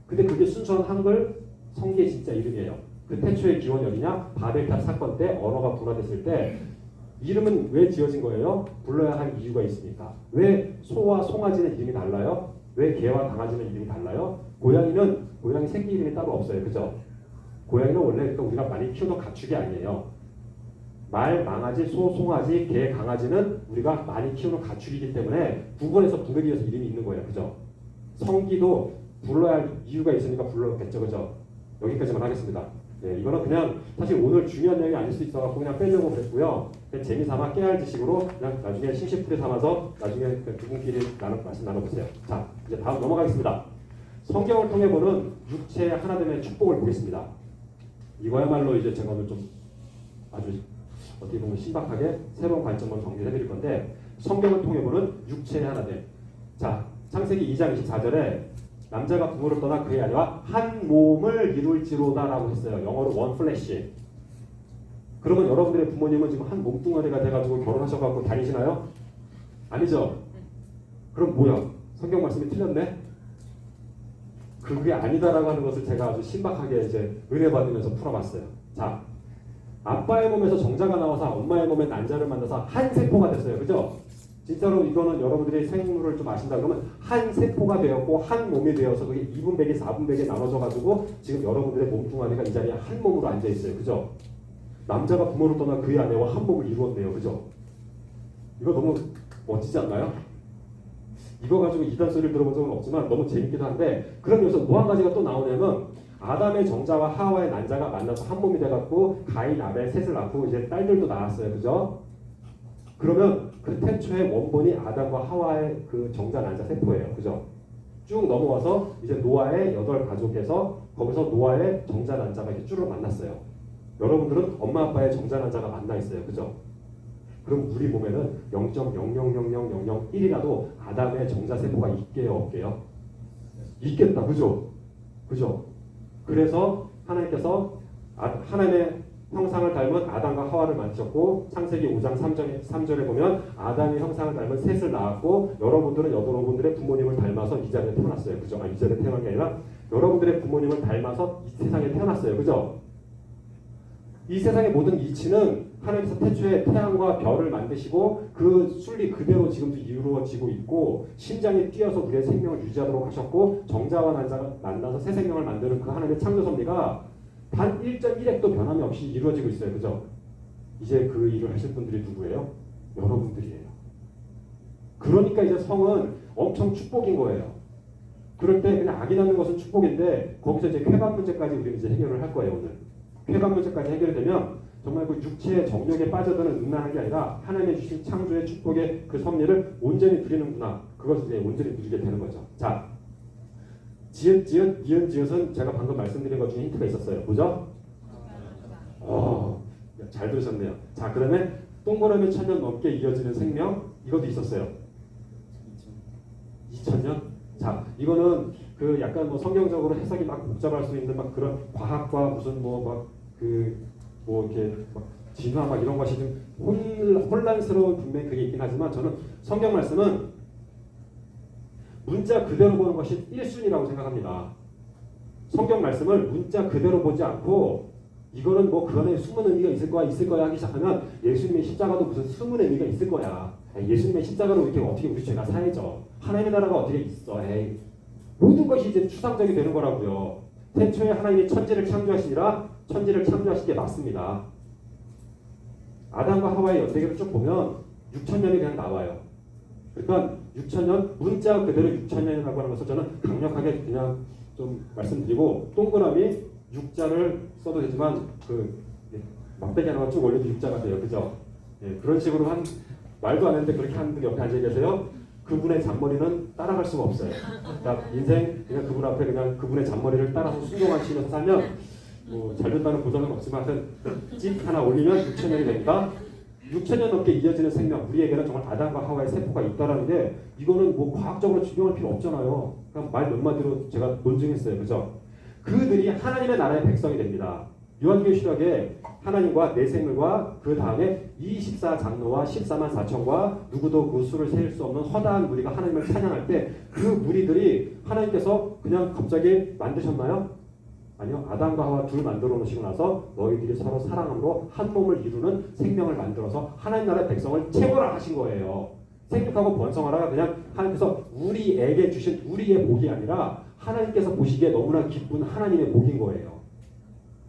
그게 순수한 한글 성기의 진짜 이름이에요. 그 태초의 기원이 어디냐? 바벨탑 사건 때 언어가 분화됐을 때 이름은 왜 지어진 거예요? 불러야 할 이유가 있으니까. 왜 소와 송아지는 이름이 달라요? 왜 개와 강아지는 이름이 달라요? 고양이 새끼 이름이 따로 없어요. 그죠? 고양이는 원래 그러니까 우리가 많이 키우는 가축이 아니에요. 말, 망아지, 소, 송아지, 개, 강아지는 우리가 많이 키우는 가축이기 때문에 구분해서 분별이 돼서 이름이 있는 거예요. 그죠? 성기도 불러야 할 이유가 있으니까 불렀겠죠. 그죠? 여기까지만 하겠습니다. 네, 이거는 그냥 사실 오늘 중요한 내용이 아닐 수 있어서 그냥 빼려고 그랬고요. 그냥 재미삼아 깨알 지식으로 그냥 나중에 심시풀이 삼아서 나중에 두 분끼리 말씀 나눠보세요. 자, 이제 다음 넘어가겠습니다. 성경을 통해 보는 육체의 하나됨의 축복을 보겠습니다. 이거야말로 이제 제가 오늘 좀 아주 어떻게 보면 신박하게 새로운 관점으로 정리를 해드릴 건데 성경을 통해 보는 육체의 하나됨. 자, 창세기 2장 24절에 남자가 부모를 떠나 그의 아내와 한 몸을 이룰지로다 라고 했어요. 영어로 one flesh. 그러면 여러분들의 부모님은 지금 한 몸뚱아리가 돼가지고 결혼하셔가지고 다니시나요? 아니죠? 그럼 뭐야? 성경 말씀이 틀렸네? 그게 아니다라고 하는 것을 제가 아주 신박하게 이제 은혜 받으면서 풀어봤어요. 자, 아빠의 몸에서 정자가 나와서 엄마의 몸에 난자를 만나서 한 세포가 됐어요. 그죠? 진짜로 이거는 여러분들이 생물을 좀 아신다 그러면 한 세포가 되었고 한 몸이 되어서 그게 2분배기 4분배기 나눠져가지고 지금 여러분들의 몸뚱아리가 이 자리에 한 몸으로 앉아있어요. 그죠? 남자가 부모를 떠나 그의 아내와 한 몸을 이루었네요. 그죠? 이거 너무 멋지지 않나요? 이거 가지고 이단 소리를 들어본 적은 없지만 너무 재밌기도 한데 그럼 여기서 뭐 한 가지가 또 나오냐면 아담의 정자와 하와의 난자가 만나서 한 몸이 돼갖고 가인, 아벨, 셋을 낳고 이제 딸들도 낳았어요. 그죠? 그러면 그 태초의 원본이 아담과 하와의 그 정자 난자 세포예요. 그죠? 쭉 넘어와서 이제 노아의 8가족에서 거기서 노아의 정자 난자가 이렇게 쭉 만났어요. 여러분들은 엄마 아빠의 정자 난자가 만나 있어요. 그죠? 그럼 우리 몸에는 0.00000001이라도 아담의 정자 세포가 있게요, 없게요? 있겠다. 그죠? 그죠? 그래서 하나님께서 하나님의 형상을 닮은 아담과 하와를 만드셨고 창세기 5장 3절에 보면 아담의 형상을 닮은 셋을 낳았고 여러분들의 부모님을 닮아서 이 자리에 태어났어요. 그죠? 이 자리에 태어난 게 아니라 여러분들의 부모님을 닮아서 이 세상에 태어났어요. 그죠? 이 세상의 모든 이치는 하나님께서 태초에 태양과 별을 만드시고 그 순리 그대로 지금도 이루어지고 있고 심장이 뛰어서 우리의 생명을 유지하도록 하셨고 정자와 난자가 만나서 새 생명을 만드는 그 하나님의 창조 섭리가 단 1.1핵도 변함이 없이 이루어지고 있어요. 그죠? 이제 그 일을 하실 분들이 누구예요? 여러분들이에요. 그러니까 이제 성은 엄청 축복인 거예요. 그럴 때 그냥 악이 낳는 것은 축복인데 거기서 이제 쾌감 문제까지 우리는 이제 해결을 할 거예요. 오늘. 쾌감 문제까지 해결이 되면 정말 그 육체의 정욕에 빠져드는 음란한 게 아니라 하나님의 주신 창조의 축복의 그 섭리를 온전히 누리는구나. 그것을 이제 온전히 누리게 되는 거죠. 자, 지읒, 지읒, 니은, 지읒은 제가 방금 말씀드린 것 중에 힌트가 있었어요. 뭐죠? 잘 들으셨네요. 자, 그러면 동그라미 1000년 넘게 이어지는 생명, 이것도 있었어요. 2000년? 자, 이거는 그 약간 뭐 성경적으로 해석이 막 복잡할 수 있는 막 그런 과학과 무슨 뭐 이렇게 막 진화 막 이런 것이 좀 혼란스러운 분명히 그게 있긴 하지만 저는 성경 말씀은 문자 그대로 보는 것이 1순위라고 생각합니다. 성경 말씀을 문자 그대로 보지 않고 이거는 뭐 그 안에 숨은 의미가 있을 거야 하기 시작하면 예수님의 십자가도 무슨 숨은 의미가 있을 거야. 예수님의 십자가로 이렇게 어떻게 우리 죄가 사해져. 하나님의 나라가 어떻게 있어. 모든 것이 이제 추상적이 되는 거라고요. 태초에 하나님이 천지를 창조하시니라 천지를 창조하신 게 맞습니다. 아담과 하와의 연대기를 쭉 보면 6000년이 그냥 나와요. 그러니까 6000년, 문자 그대로 6000년이라고 하는 것을 저는 강력하게 그냥 좀 말씀드리고 동그라미 6자를 써도 되지만 막대기 하나가 쭉 올려도 6자가 돼요. 그죠? 예, 그런 식으로 말도 안 했는데 그렇게 하는 분 옆에 앉아 계세요. 그분의 잔머리는 따라갈 수가 없어요. 그러니까 인생 그냥 그분 앞에 그냥 그분의 잔머리를 따라서 순종하시면서 살면 잘 된다는 보장은 없지만 찍 하나 올리면 6000년이 됩니다. 6000년 넘게 이어지는 생명, 우리에게는 정말 아담과 하와의 세포가 있다라는 게 이거는 뭐 과학적으로 증명할 필요 없잖아요. 그냥 말 몇 마디로 제가 논증했어요. 그죠? 그들이 하나님의 나라의 백성이 됩니다. 요한계시록에 하나님과 내 생물과 그 다음에 24장로와 14만 4천과 누구도 그 수를 셀 수 없는 허다한 무리가 하나님을 찬양할 때 그 무리들이 하나님께서 그냥 갑자기 만드셨나요? 아니요. 아담과 하와 둘 만들어 놓으시고 나서 너희들이 서로 사랑함으로 한 몸을 이루는 생명을 만들어서 하나님 나라의 백성을 채워라 하신 거예요. 생육하고 번성하라가 그냥 하나님께서 우리에게 주신 우리의 복이 아니라 하나님께서 보시기에 너무나 기쁜 하나님의 복인 거예요.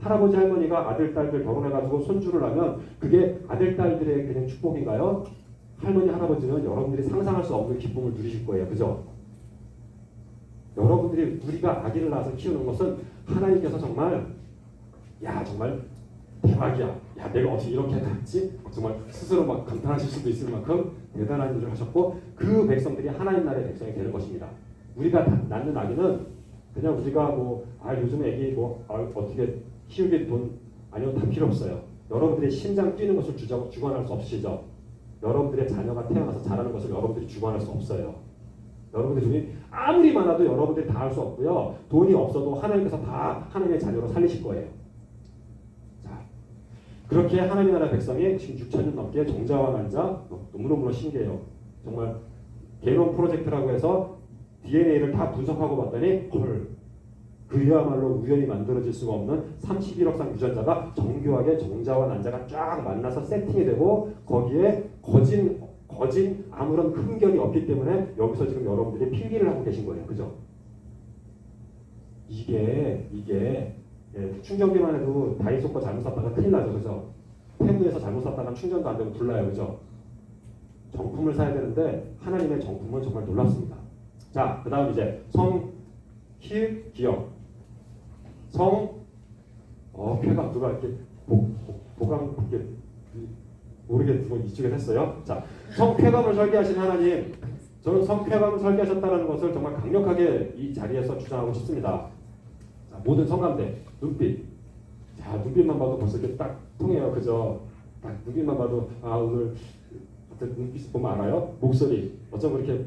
할아버지 할머니가 아들 딸들 결혼해가지고 손주를 하면 그게 아들 딸들의 그냥 축복인가요? 할머니 할아버지는 여러분들이 상상할 수 없는 기쁨을 누리실 거예요. 그죠? 여러분들이 우리가 아기를 낳아서 키우는 것은 하나님께서 정말 정말 대박이야. 야 내가 어떻게 이렇게 낳았지? 정말 스스로 막 감탄하실 수도 있을 만큼 대단한 일을 하셨고 그 백성들이 하나님 나라의 백성이 되는 것입니다. 우리가 낳는 아기는 그냥 우리가 요즘 애기 어떻게 키우기 돈 아니요 다 필요 없어요. 여러분들의 심장 뛰는 것을 주관할 수 없으시죠? 여러분들의 자녀가 태어나서 자라는 것을 여러분들이 주관할 수 없어요. 여러분들의 돈이 아무리 많아도 여러분들이 다 할 수 없고요. 돈이 없어도 하나님께서 다 하나님의 자녀로 살리실 거예요. 자, 그렇게 하나님 나라 백성이 지금 6천년 넘게 정자와 난자 너무너무 신기해요. 정말 게놈 프로젝트라고 해서 DNA를 다 분석하고 봤더니 그야말로 우연히 만들어질 수가 없는 31억 쌍 유전자가 정교하게 정자와 난자가 쫙 만나서 세팅이 되고 거기에 거진 아무런 흠결이 없기 때문에 여기서 지금 여러분들이 필기를 하고 계신 거예요. 그죠? 이게 충전기만 해도 다이소 거 잘못 샀다가 큰일 나죠. 그죠? 테무에서 잘못 샀다가 충전도 안 되고 불나요. 그죠? 정품을 사야 되는데 하나님의 정품은 정말 놀랍습니다. 자, 그 다음 이제 성, 히, 기역. 쾌감 누가 이렇게 보강 이렇게 모르게 누가 이쪽에 했어요. 자, 성쾌감을 설계하신 하나님, 저는 성쾌감을 설계하셨다는 것을 정말 강력하게 이 자리에서 주장하고 싶습니다. 자, 모든 성감대, 눈빛. 자, 눈빛만 봐도 벌써 이렇게 딱 통해요. 그죠? 딱 눈빛만 봐도 오늘 눈빛 보면 알아요. 목소리, 어쩜 그렇게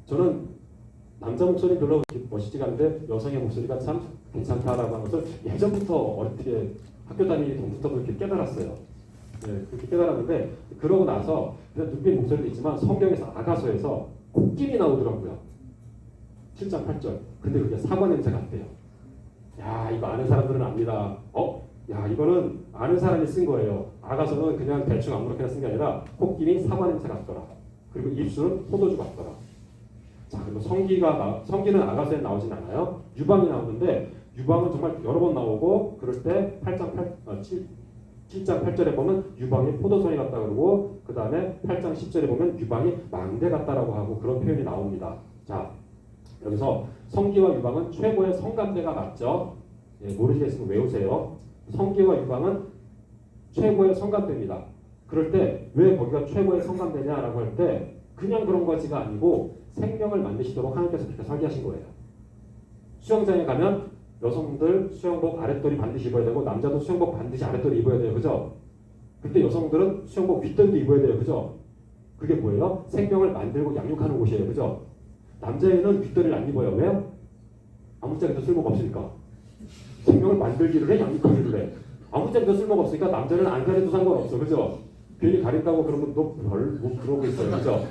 저는 남자 목소리 별로 멋있지가 않은데 여성의 목소리가 참 괜찮다라고 하는 것을 예전부터 어릴 때 학교 다니기 전부터 그렇게 깨달았어요. 네, 그렇게 깨달았는데 그러고 나서 눈빛 목소리도 있지만 성경에서 아가서에서 콧김이 나오더라고요. 7장 8절. 근데 그게 사과 냄새 같대요. 야, 이거 아는 사람들은 압니다. 야, 이거는 아는 사람이 쓴 거예요. 아가서는 그냥 대충 아무렇게나 쓴 게 아니라 콧김이 사과 냄새 같더라. 그리고 입술은 포도주 같더라. 자, 그리고 성기는 아가서에 나오진 않아요. 유방이 나오는데 유방은 정말 여러 번 나오고 그럴 때 7장 8절에 보면 유방이 포도송이 같다 그러고 그 다음에 8장 10절에 보면 유방이 망대 같다라고 하고 그런 표현이 나옵니다. 자, 여기서 성기와 유방은 최고의 성감대가 맞죠? 모르시겠으면 외우세요. 성기와 유방은 최고의 성감대입니다. 그럴 때 왜 거기가 최고의 성감대냐라고 할 때 그냥 그런 것이가 아니고 생명을 만드시도록 하나님께서 그렇게 설계하신 거예요. 수영장에 가면 여성들 수영복 아랫돌이 반드시 입어야 되고 남자도 수영복 반드시 아랫돌이 입어야 돼요. 그죠? 근데 여성들은 수영복 윗돌도 입어야 돼요. 그죠? 그게 뭐예요? 생명을 만들고 양육하는 곳이에요. 그죠? 남자애는 윗돌이를 안 입어요. 왜요? 아무짝에도 쓸모가 없으니까. 생명을 만들기를 해, 양육하기를 해. 아무짝에도 쓸모가 없으니까 남자는 안 가려도 상관없어. 그죠? 괜히 가린다고 그러면 너 뭐 그러고 있어요. 그죠?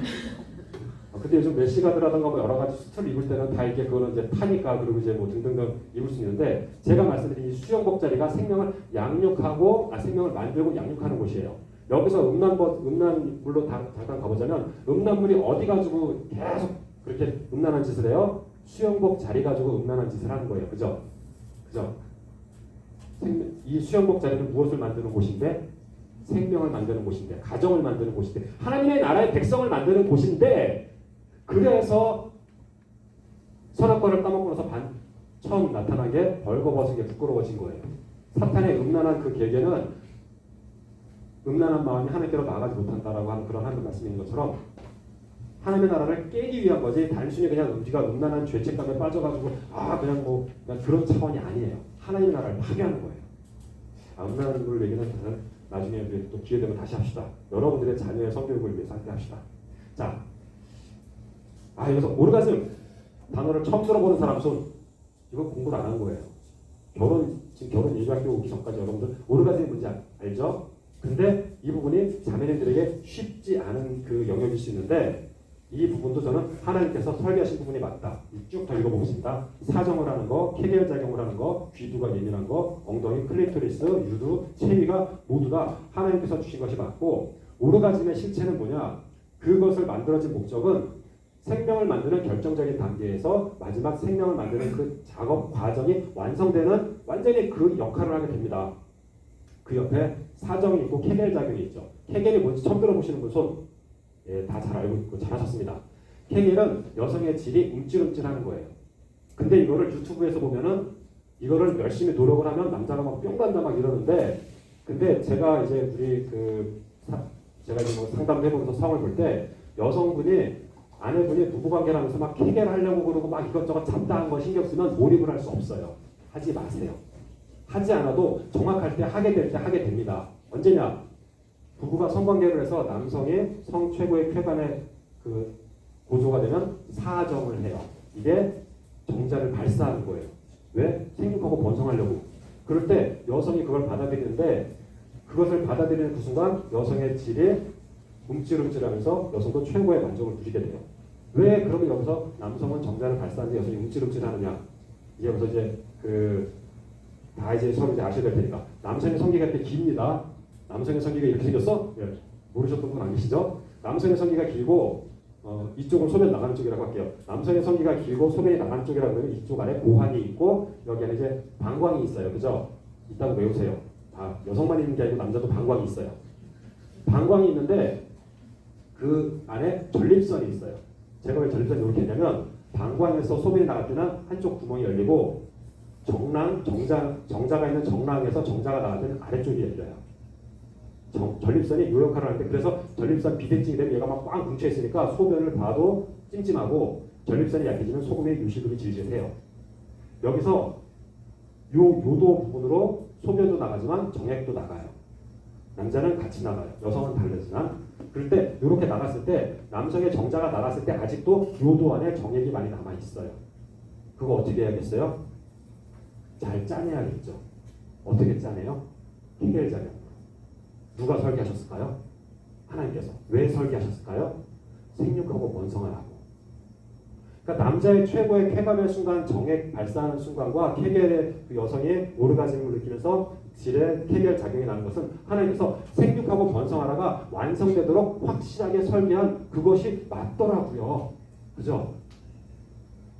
근데 요즘 메시가드라든가 뭐 여러 가지 수트를 입을 때는 다 이렇게 그거는 이제 타니까 그리고 이제 뭐 등등등 입을 수 있는데 제가 말씀드린 이 수영복 자리가 생명을 양육하고 생명을 만들고 양육하는 곳이에요. 여기서 음란물로 잠깐 가보자면 음란물이 어디 가지고 계속 그렇게 음란한 짓을 해요? 수영복 자리 가지고 음란한 짓을 하는 거예요. 그죠? 그죠? 이 수영복 자리는 무엇을 만드는 곳인데? 생명을 만드는 곳인데, 가정을 만드는 곳인데, 하나님의 나라의 백성을 만드는 곳인데, 그래서 선악과를 까먹고 나서 처음 나타난 게 벌거벗은 게 부끄러워진 거예요. 사탄의 음란한 그 계계는 음란한 마음이 하나님께로 나아가지 못한다라고 하는 그런 하나님 말씀인 것처럼 하나님의 나라를 깨기 위한 거지 단순히 그냥 우리가 음란한 죄책감에 빠져가지고 그냥 그런 차원이 아니에요. 하나님의 나라를 파괴하는 거예요. 음란한 걸 얘기는 나중에 또 기회 되면 다시 합시다. 여러분들의 자녀의 성교육을 위해서 함께 합시다. 자, 여기서 오르가즘 단어를 처음 들어보는 사람 손. 이거 공부를 안 한 거예요. 지금 결혼 예비학교 오기 전까지 여러분들 오르가즘이 뭔지 알죠? 근데 이 부분이 자매님들에게 쉽지 않은 그 영역일 수 있는데 이 부분도 저는 하나님께서 설계하신 부분이 맞다. 쭉 더 읽어보겠습니다. 사정을 하는 거, 케겔 작용을 하는 거, 귀두가 예민한 거, 엉덩이, 클리토리스, 유두, 체위가 모두 다 하나님께서 주신 것이 맞고 오르가즘의 실체는 뭐냐? 그것을 만들어진 목적은 생명을 만드는 결정적인 단계에서 마지막 생명을 만드는 그 작업 과정이 완성되는 완전히 그 역할을 하게 됩니다. 그 옆에 사정이 있고 케겔 작용이 있죠. 케겔이 뭔지 처음 들어보시는 분 손. 예, 다 잘 알고 있고 잘하셨습니다. 케겔은 여성의 질이 움찔움찔하는 거예요. 근데 이거를 유튜브에서 보면은 이거를 열심히 노력을 하면 남자가 막 뿅 간다 막 이러는데 근데 제가 이제 제가 이제 뭐 상담을 해보면서 성을 볼 때 여성분이 아내분이 부부관계를 하면서 막 케겔 하려고 그러고 막 이것저것 잡다한 거 신경 쓰면 몰입을 할 수 없어요. 하지 마세요. 하지 않아도 정확할 때 하게 될 때 하게 됩니다. 언제냐? 부부가 성관계를 해서 남성이 성 최고의 쾌감의 그 고조가 되면 사정을 해요. 이게 정자를 발사하는 거예요. 왜? 생육하고 번성하려고. 그럴 때 여성이 그걸 받아들이는데 그것을 받아들이는 그 순간 여성의 질이 움찔움찔하면서 여성도 최고의 만족을 누리게 돼요. 왜 그러면 여기서 남성은 정자를 발사하는데 여성이 움찔움찔하느냐? 이제 여기서 이제 다 이제 서로 이제 아셔야 될 테니까 남성의 성기가 이렇게 깁니다. 남성의 성기가 이렇게 생겼어? 예, 모르셨던 분 안 계시죠? 남성의 성기가 길고 이쪽은 소변 나가는 쪽이라고 할게요. 남성의 성기가 길고 소변이 나가는 쪽이라고 하면 이쪽 안에 고환이 있고 여기 안에 이제 방광이 있어요. 그죠? 있다고 외우세요. 여성만 있는 게 아니고 남자도 방광이 있어요. 방광이 있는데 그 안에 전립선이 있어요. 제가 왜 전립선이 이렇게 했냐면 방광에서 소변이 나갈 때는 한쪽 구멍이 열리고 정자가 있는 정랑에서 정자가 나갈 때는 아래쪽이 열려요. 전립선이 요 역할을 하는데 그래서 전립선 비대증이 되면 얘가 막 꽉 뭉쳐 있으니까 소변을 봐도 찜찜하고 전립선이 약해지면 소금의 유실금이 질질해요. 여기서 요도 부분으로 소변도 나가지만 정액도 나가요. 남자는 같이 나가요. 여성은 다르지만 그럴 때 이렇게 나갔을 때 남성의 정자가 나갔을 때 아직도 요도 안에 정액이 많이 남아 있어요. 그거 어떻게 해야겠어요? 잘 짜내야겠죠. 어떻게 짜내요? 케겔 작용. 누가 설계하셨을까요? 하나님께서. 왜 설계하셨을까요? 생육하고 번성하라고. 그러니까 남자의 최고의 쾌감의 순간, 정액 발사하는 순간과 케겔의 그 여성의 오르가즘을 느끼면서 질의 케겔 작용이 나는 것은 하나님께서 생육하고 번성하라가 완성되도록 확실하게 설계한 그것이 맞더라고요. 그죠?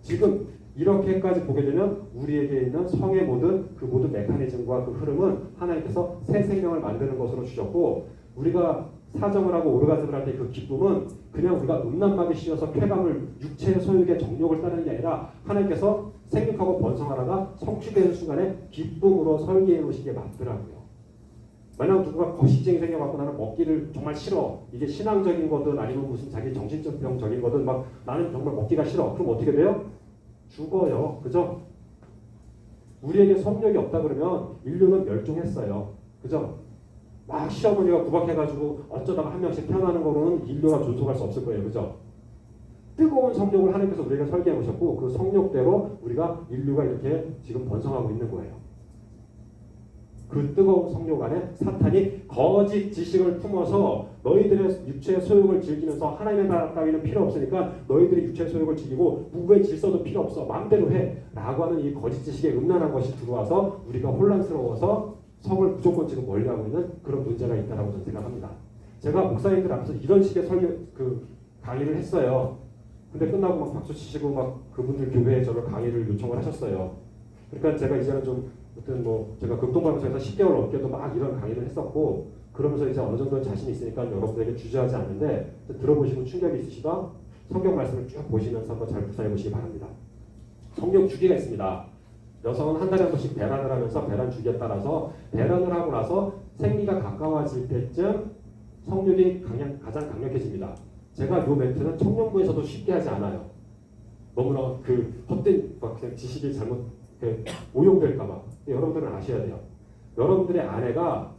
지금 이렇게까지 보게 되면 우리에게 있는 성의 모든 메커니즘과 그 흐름은 하나님께서 새 생명을 만드는 것으로 주셨고 우리가 사정을 하고 오르가즘을 할 때 그 기쁨은 그냥 우리가 음란막에 씌워서 쾌감을 육체의 소유의 정욕을 따르는 게 아니라 하나님께서 생육하고 번성하라가 성취되는 순간에 기쁨으로 설계해 놓으신 게 맞더라고요. 만약 누가 거식증이 생겨갖고 나는 먹기를 정말 싫어. 이게 신앙적인 거든 아니면 무슨 자기 정신적 병적인 거든 막 나는 정말 먹기가 싫어. 그럼 어떻게 돼요? 죽어요. 그죠? 우리에게 성욕이 없다 그러면 인류는 멸종했어요. 그죠? 막 시어머니가 구박해가지고 어쩌다가 한 명씩 태어나는 거로는 인류가 존속할 수 없을 거예요. 그죠? 뜨거운 성욕을 하나님께서 우리에게 설계해 오셨고 그 성욕대로 우리가 인류가 이렇게 지금 번성하고 있는 거예요. 그 뜨거운 성욕 안에 사탄이 거짓 지식을 품어서 너희들의 육체의 소욕을 즐기면서 하나님의 나라 따위는 필요 없으니까 너희들이 육체의 소욕을 즐기고 부부의 질서도 필요 없어 마음대로 해 라고 하는 이 거짓 지식에 음란한 것이 들어와서 우리가 혼란스러워서 성을 무조건 지금 멀리하고 있는 그런 문제가 있다고 저는 생각합니다. 제가 목사님들 앞에서 이런 식의 강의를 했어요. 근데 끝나고 막 박수 치시고 막 그분들 교회에 저를 강의를 요청을 하셨어요. 그러니까 제가 이제는 좀 어떤 제가 극동방송에서 10개월 넘게도 막 이런 강의를 했었고 그러면서 이제 어느 정도 자신이 있으니까 여러분들에게 주저하지 않는데 들어보시고 충격이 있으시다 성경 말씀을 쭉 보시면서 한번 잘 묵상해 보시기 바랍니다. 성경 주기가 있습니다. 여성은 한 달에 한 번씩 배란을 하면서 배란 주기에 따라서 배란을 하고 나서 생리가 가까워질 때쯤 성욕이 가장 강력해집니다. 제가 이 멘트는 청년부에서도 쉽게 하지 않아요. 너무나 헛된 그냥 지식이 잘못 오용될까봐. 여러분들은 아셔야 돼요. 여러분들의 아내가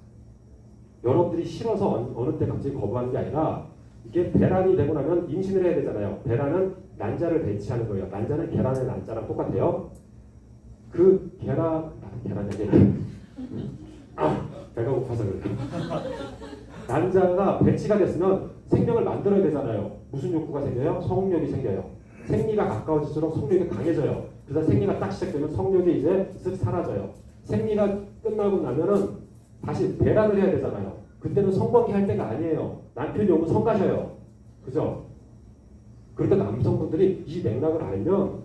여러분들이 싫어서 어느 때 갑자기 거부하는 게 아니라 이게 배란이 되고 나면 임신을 해야 되잖아요. 배란은 난자를 배치하는 거예요. 난자는 계란의 난자랑 똑같아요. 그 계란이 배가 고파서 그래요. 난자가 배치가 됐으면 생명을 만들어야 되잖아요. 무슨 욕구가 생겨요? 성욕이 생겨요. 생리가 가까워질수록 성욕이 강해져요. 그래서 생리가 딱 시작되면 성욕이 이제 쓱 사라져요. 생리가 끝나고 나면은 다시 배란을 해야 되잖아요. 그때는 성관계 할 때가 아니에요. 남편이 오면 성가셔요. 그죠? 그러니까 남성분들이 이 맥락을 알면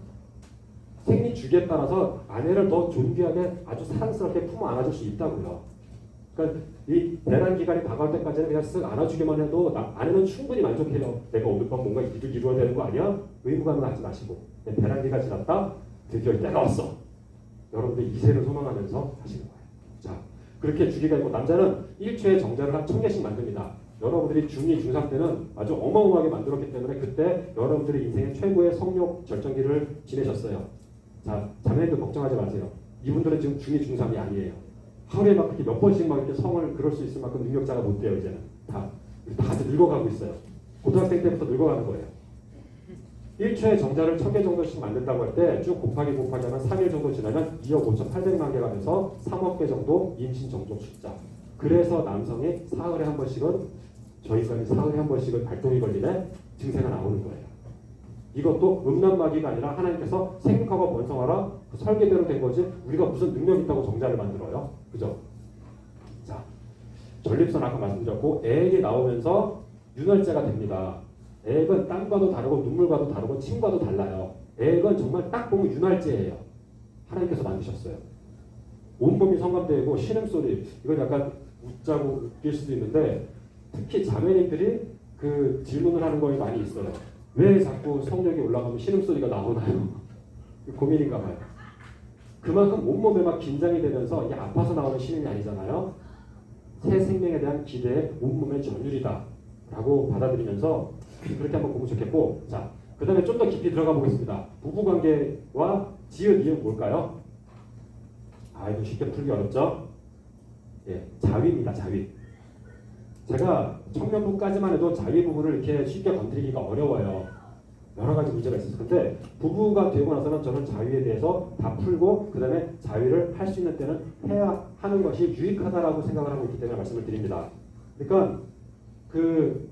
생리 주기에 따라서 아내를 더 존귀하게 아주 사랑스럽게 품어 안아줄 수 있다고요. 그러니까 이 배란 기간이 다가올 때까지는 그냥 쓱 안아주기만 해도 아내는 충분히 만족해요. 내가 오늘 밤 뭔가 일을 이루어야 되는 거 아니야? 의무감을 하지 마시고 배란 기간 지났다? 드디어 때가 왔어. 여러분들 이세를 소망하면서 하시는 거예요. 자, 그렇게 주기가 있고 남자는 1초에 정자를 한 1000개씩 만듭니다. 여러분들이 중2, 중3 때는 아주 어마어마하게 만들었기 때문에 그때 여러분들의 인생의 최고의 성욕 절정기를 지내셨어요. 자, 자매님들 걱정하지 마세요. 이분들은 지금 중2, 중3이 아니에요. 하루에 막 이렇게 몇 번씩 막 이렇게 성을 그럴 수 있을 만큼 능력자가 못 돼요. 이제는 다들 늙어가고 있어요. 고등학생 때부터 늙어가는 거예요. 1초에 정자를 1000개 정도씩 만든다고 할 때 쭉 곱하기 하면 3일 정도 지나면 2억 5,800만 개가 돼서 3억 개 정도 임신 정종 숫자. 그래서 남성이 사흘에 한 번씩은 저희 인간이 사흘에 한 번씩은 발동이 걸리네 증세가 나오는 거예요. 이것도 음란마귀가 아니라 하나님께서 생육하고 번성하라 그 설계대로 된 거지 우리가 무슨 능력 있다고 정자를 만들어요. 그죠? 자, 전립선 아까 말씀드렸고 액이 나오면서 윤활제가 됩니다. 액은 땀과도 다르고 눈물과도 다르고 침과도 달라요. 액은 정말 딱 보면 윤활제예요. 하나님께서 만드셨어요. 온몸이 성감되고 신음소리 이건 약간 웃자고 웃길 수도 있는데 특히 자매님들이 그 질문을 하는 거에 많이 있어요. 왜 자꾸 성욕이 올라가면 신음소리가 나오나요? 고민인가 봐요. 그만큼 온몸에 막 긴장이 되면서 이게 아파서 나오는 신음이 아니잖아요. 새 생명에 대한 기대의 온몸의 전율이다 라고 받아들이면서 그렇게 한번 보면 좋겠고 자, 그 다음에 좀 더 깊이 들어가 보겠습니다. 부부관계와 지읒 이은 뭘까요? 이거 쉽게 풀기 어렵죠? 예, 자위입니다. 자위. 제가 청년부까지만 해도 자위 부분을 이렇게 쉽게 건드리기가 어려워요. 여러 가지 문제가 있어서. 근데 부부가 되고 나서는 저는 자위에 대해서 다 풀고 그 다음에 자위를 할 수 있는 때는 해야 하는 것이 유익하다라고 생각을 하고 있기 때문에 말씀을 드립니다. 그러니까 그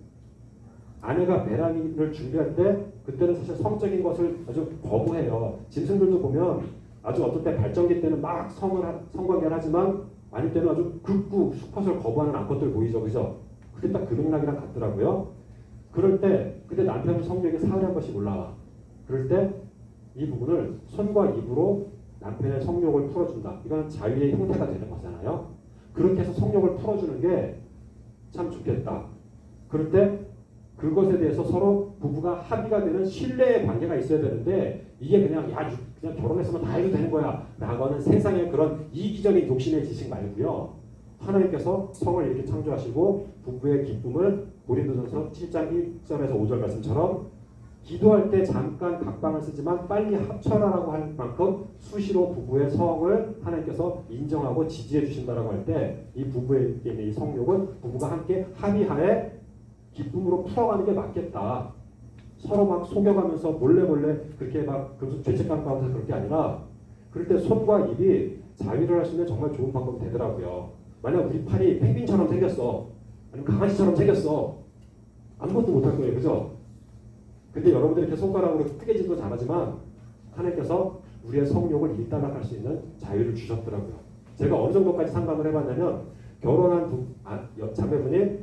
아내가 배란을 준비할 때 그때는 사실 성적인 것을 아주 거부해요. 짐승들도 보면 아주 어떨 때 발정기 때는 막 성관계를 하지만 아닐 때는 아주 극구 수컷을 거부하는 암컷들 보이죠. 그죠? 그게 딱 그 맥락이랑 같더라고요. 그럴 때 그때 남편 성욕이 사흘에 한 번씩 올라와. 그럴 때 이 부분을 손과 입으로 남편의 성욕을 풀어준다. 이건 자위의 형태가 되는 거잖아요. 그렇게 해서 성욕을 풀어주는 게 참 좋겠다. 그럴 때 그것에 대해서 서로 부부가 합의가 되는 신뢰의 관계가 있어야 되는데 이게 그냥 그냥 결혼했으면 다 해도 되는 거야 라고 하는 세상의 그런 이기적인 독신의 지식 말고요. 하나님께서 성을 이렇게 창조하시고 부부의 기쁨을 고린도전서 7장 1절에서 5절 말씀처럼 기도할 때 잠깐 각방을 쓰지만 빨리 합쳐라라고 할 만큼 수시로 부부의 성을 하나님께서 인정하고 지지해 주신다라고 할 때 이 부부에게 있는 이 성욕은 부부가 함께 합의하에 기쁨으로 풀어가는 게 맞겠다. 서로 막 속여가면서 몰래 그렇게 막 죄책감 가면서 그럴 게 아니라 그럴 때 손과 입이 자위를 할 수 있는 정말 좋은 방법이 되더라고요. 만약 우리 팔이 펭귄처럼 생겼어. 아니면 강아지처럼 생겼어. 아무것도 못할 거예요. 그죠? 근데 여러분들이 이렇게 손가락으로 뜨개질도 잘하지만 하나님께서 우리의 성욕을 일단락할 수 있는 자유를 주셨더라고요. 제가 어느 정도까지 상담을 해봤냐면 결혼한 자매분이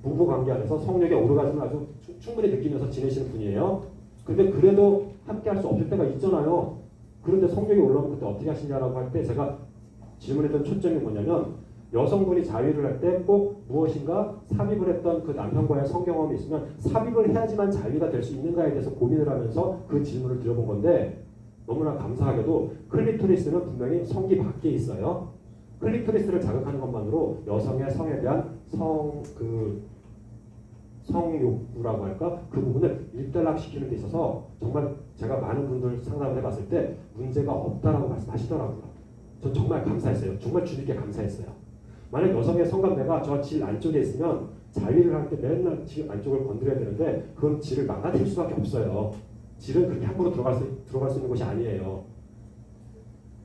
부부 관계 안에서 성욕의 오르가즘을 아주 충분히 느끼면서 지내시는 분이에요. 근데 그래도 함께 할 수 없을 때가 있잖아요. 그런데 성욕이 올라오면 그때 어떻게 하시냐라고 할 때 제가 질문했던 초점이 뭐냐면 여성분이 자위를 할 때 꼭 무엇인가 삽입을 했던 그 남편과의 성경험이 있으면 삽입을 해야지만 자위가 될 수 있는가에 대해서 고민을 하면서 그 질문을 드려본 건데 너무나 감사하게도 클리토리스는 분명히 성기 밖에 있어요. 클리토리스를 자극하는 것만으로 여성의 성에 대한 성욕구라고 할까? 그 부분을 일단락시키는 데 있어서 정말 제가 많은 분들 상담을 해봤을 때 문제가 없다라고 말씀하시더라고요. 전 정말 감사했어요. 정말 주님께 감사했어요. 만약 여성의 성관대가 저 질 안쪽에 있으면 자위를 할 때 맨날 질 안쪽을 건드려야 되는데 그건 질을 망가뜨릴 수밖에 없어요. 질은 그렇게 함부로 들어갈 수 있는 곳이 아니에요.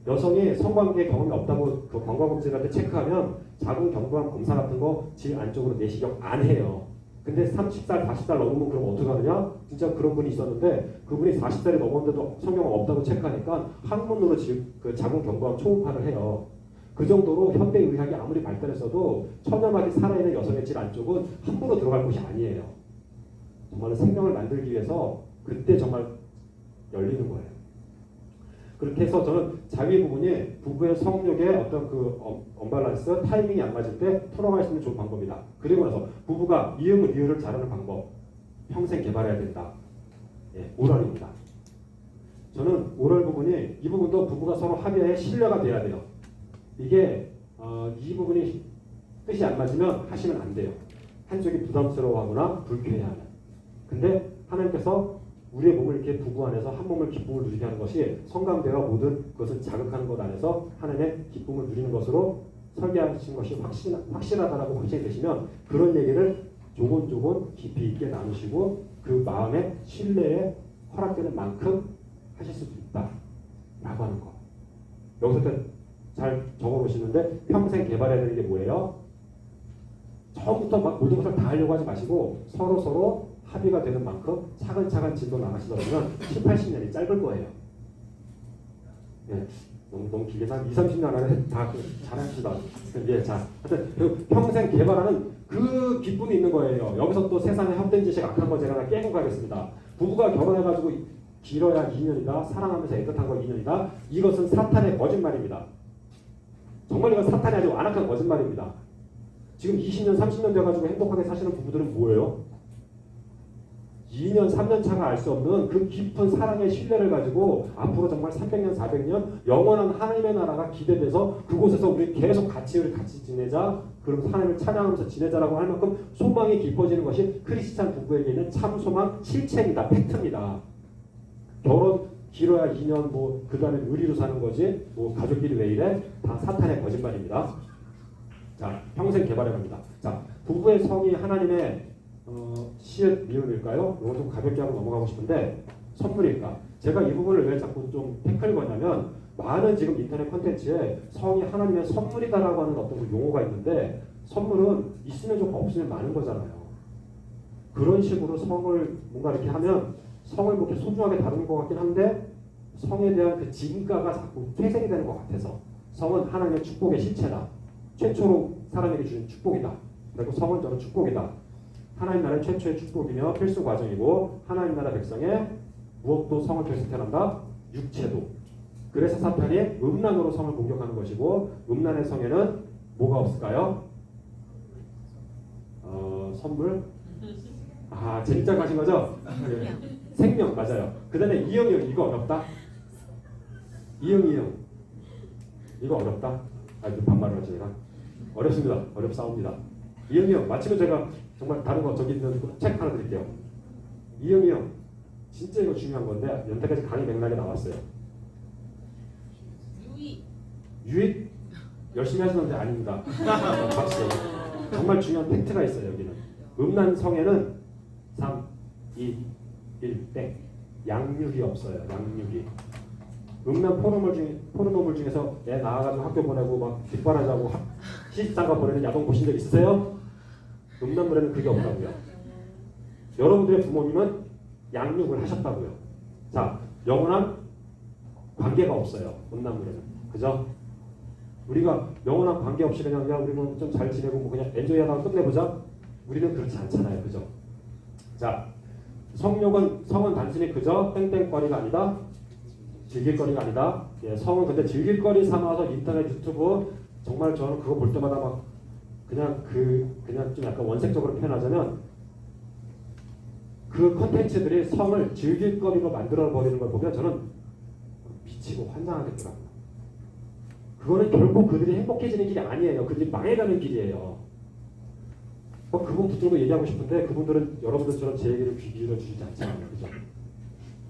여성이 성관계 경험이 없다고 그 건강검진 할 때 체크하면 자궁 경부암 검사 같은 거 질 안쪽으로 내시경 안 해요. 근데 30살, 40살 넘으면 그럼 어떻게 하느냐? 진짜 그런 분이 있었는데 그분이 40살이 넘었는데도 성경험 없다고 체크하니까 항문으로 그 자궁 경부암 초음파를 해요. 그 정도로 현대 의학이 아무리 발달했어도 처녀막이 살아있는 여성의 질 안쪽은 함부로 들어갈 곳이 아니에요. 정말 생명을 만들기 위해서 그때 정말 열리는 거예요. 그렇게 해서 저는 자위 부분이 부부의 성욕의 어떤 그 언밸런스, 타이밍이 안 맞을 때 토론할 수 있는 좋은 방법이다. 그리고 나서 부부가 이응을 리을을 잘하는 방법, 평생 개발해야 된다. 예, 오럴입니다. 저는 오럴 부분이 이 부분도 부부가 서로 합의하에 신뢰가 돼야 돼요. 이게 이 부분이 뜻이 안 맞으면 하시면 안 돼요. 한쪽이 부담스러워하거나 불쾌해하는. 근데 하나님께서 우리의 몸을 이렇게 부부 안에서 한 몸을 기쁨을 누리게 하는 것이 성관계가 모든 그것을 자극하는 것 안에서 하나님의 기쁨을 누리는 것으로 설계하신 것이 확실하다라고 확신이 되시면 그런 얘기를 조곤조곤 깊이 있게 나누시고 그 마음의 신뢰에 허락되는 만큼 하실 수도 있다라고 하는 거. 여기서 잘 적어놓으시는데 평생 개발해야 되는 게 뭐예요? 처음부터 막 모든 것을 다 하려고 하지 마시고 서로 합의가 되는 만큼 차근차근 진도 나가시더라면 7, 80년이 짧을 거예요. 예, 너무 길게 한 2, 30년 안에 다 잘합시다. 예, 자, 하여튼 평생 개발하는 그 기쁨이 있는 거예요. 여기서 또 세상에 헛된 짓이 악한 거 제가 깨고 가겠습니다. 부부가 결혼해가지고 길어야 2년이다. 사랑하면서 애틋한 거 2년이다. 이것은 사탄의 거짓말입니다. 정말 이건 사탄이 아주 완악한 거짓말입니다. 지금 20년, 30년 돼가지고 행복하게 사시는 부부들은 뭐예요? 2년, 3년 차가 알 수 없는 그 깊은 사랑의 신뢰를 가지고 앞으로 정말 300년, 400년 영원한 하나님의 나라가 기대돼서 그곳에서 우리 계속 같이 지내자. 그럼 하나님을 찬양하면서 지내자라고 할 만큼 소망이 깊어지는 것이 크리스찬 부부에게 있는 참 소망 실체입니다. 팩트입니다. 결혼 길어야 2년 그 다음에 의리로 사는 거지 가족끼리 왜 이래? 다 사탄의 거짓말입니다. 자, 평생 개발해 갑니다. 자, 부부의 성이 하나님의 시읒 미음일까요? 이거 좀 가볍게 하고 넘어가고 싶은데 선물일까? 제가 이 부분을 왜 자꾸 좀 태클 거냐면 많은 지금 인터넷 콘텐츠에 성이 하나님의 선물이다라고 하는 어떤 그 용어가 있는데 선물은 있으면 좋고 없으면 많은 거잖아요. 그런 식으로 성을 뭔가 이렇게 하면 성을 이렇게 소중하게 다루는 것 같긴 한데 성에 대한 그 진가가 자꾸 퇴색이 되는 것 같아서 성은 하나님의 축복의 실체다. 최초로 사람에게 주는 축복이다. 그리고 성은 저는 축복이다. 하나님 나라의 최초의 축복이며 필수 과정이고 하나님 나라 백성의 무엇도 성을 결핍해낸다? 육체도. 그래서 사탄이 음란으로 성을 공격하는 것이고 음란의 성에는 뭐가 없을까요? 선물? 아, 재밌게 가신 거죠? 생명 맞아요. 그 다음에 이응 이거 어렵다? 이응 이거 어렵다? 반말을 하죠 제가. 어렵습니다. 어렵사옵니다. 이응 마치면 제가 정말 다른 거 저기 있는 책 하나 드릴게요. 이응이응. 진짜 이거 중요한 건데 연태까지 강의 맥락에 나왔어요. 유익? 열심히 하시는데 아닙니다. 박수. 정말 중요한 팩트가 있어요. 여기는. 음란성에는 3, 2, 1, 땡. 양육이 없어요. 양육이. 음란 포르노물 중에서 애 낳아가지고 학교 보내고 막 뒷바라지하고 시집장가 보내는 야동 보신 적 있으세요? 음란물에는 그게 없다고요. 여러분들의 부모님은 양육을 하셨다고요. 자, 영원한 관계가 없어요. 음란물에는. 그죠? 우리가 영원한 관계 없이 그냥 우리는 좀 잘 지내고 뭐 그냥 엔조이하다가 끝내보자. 우리는 그렇지 않잖아요. 그죠? 자, 성은 단순히 그저 땡땡거리가 아니다. 즐길거리가 아니다. 예, 성은 근데 즐길거리 삼아서 인터넷 유튜브 정말 저는 그거 볼 때마다 막 그냥 좀 약간 원색적으로 표현하자면 그 콘텐츠들이 성을 즐길거리로 만들어 버리는 걸 보면 저는 미치고 환장하겠더라고요. 그거는 결국 그들이 행복해지는 길이 아니에요. 그들이 망해가는 길이에요. 그분 붙들고 얘기하고 싶은데 그분들은 여러분들처럼 제 얘기를 귀 기울여 주시지 않잖아요. 그죠?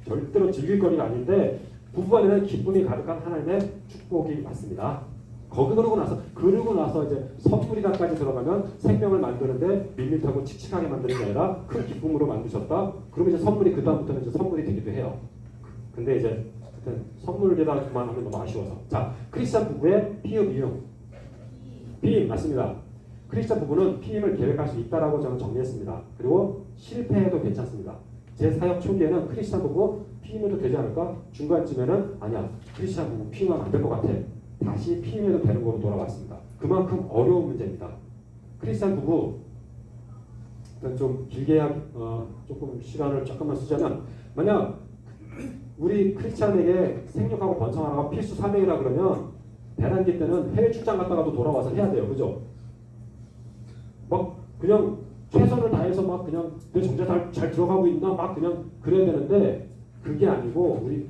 절대로 즐길거리가 아닌데 부부간에는 기쁨이 가득한 하나님의 축복이 맞습니다. 그러고 나서 이제 선물이다까지 들어가면 생명을 만드는데 밋밋하고 칙칙하게 만드는 게 아니라 큰 기쁨으로 만드셨다. 그러면 이제 선물이 그 다음부터는 이제 선물이 되기도 해요. 근데 이제 선물에다 그만하면 너무 아쉬워서. 자, 크리스찬 부부의 피읍 이용. 피임 맞습니다. 크리스찬 부부는 피임을 계획할 수 있다라고 저는 정리했습니다. 그리고 실패해도 괜찮습니다. 제 사역 초기에는 크리스찬 부부 피임해도 되지 않을까? 중간쯤에는 아니야. 크리스찬 부부 피임하면 안 될 것 같아. 다시 피임해도 되는 걸로 돌아왔습니다. 그만큼 어려운 문제입니다. 크리스찬 부부 좀 길게 조금 시간을 잠깐만 쓰자면 만약 우리 크리스찬에게 생육하고 번성하라가 필수 사명이라 그러면 배란기 때는 해외 출장 갔다가도 돌아와서 해야 돼요. 그죠? 막 그냥 최선을 다해서 막 그냥 내 정자 잘 들어가고 있나 막 그냥 그래야 되는데 그게 아니고 우리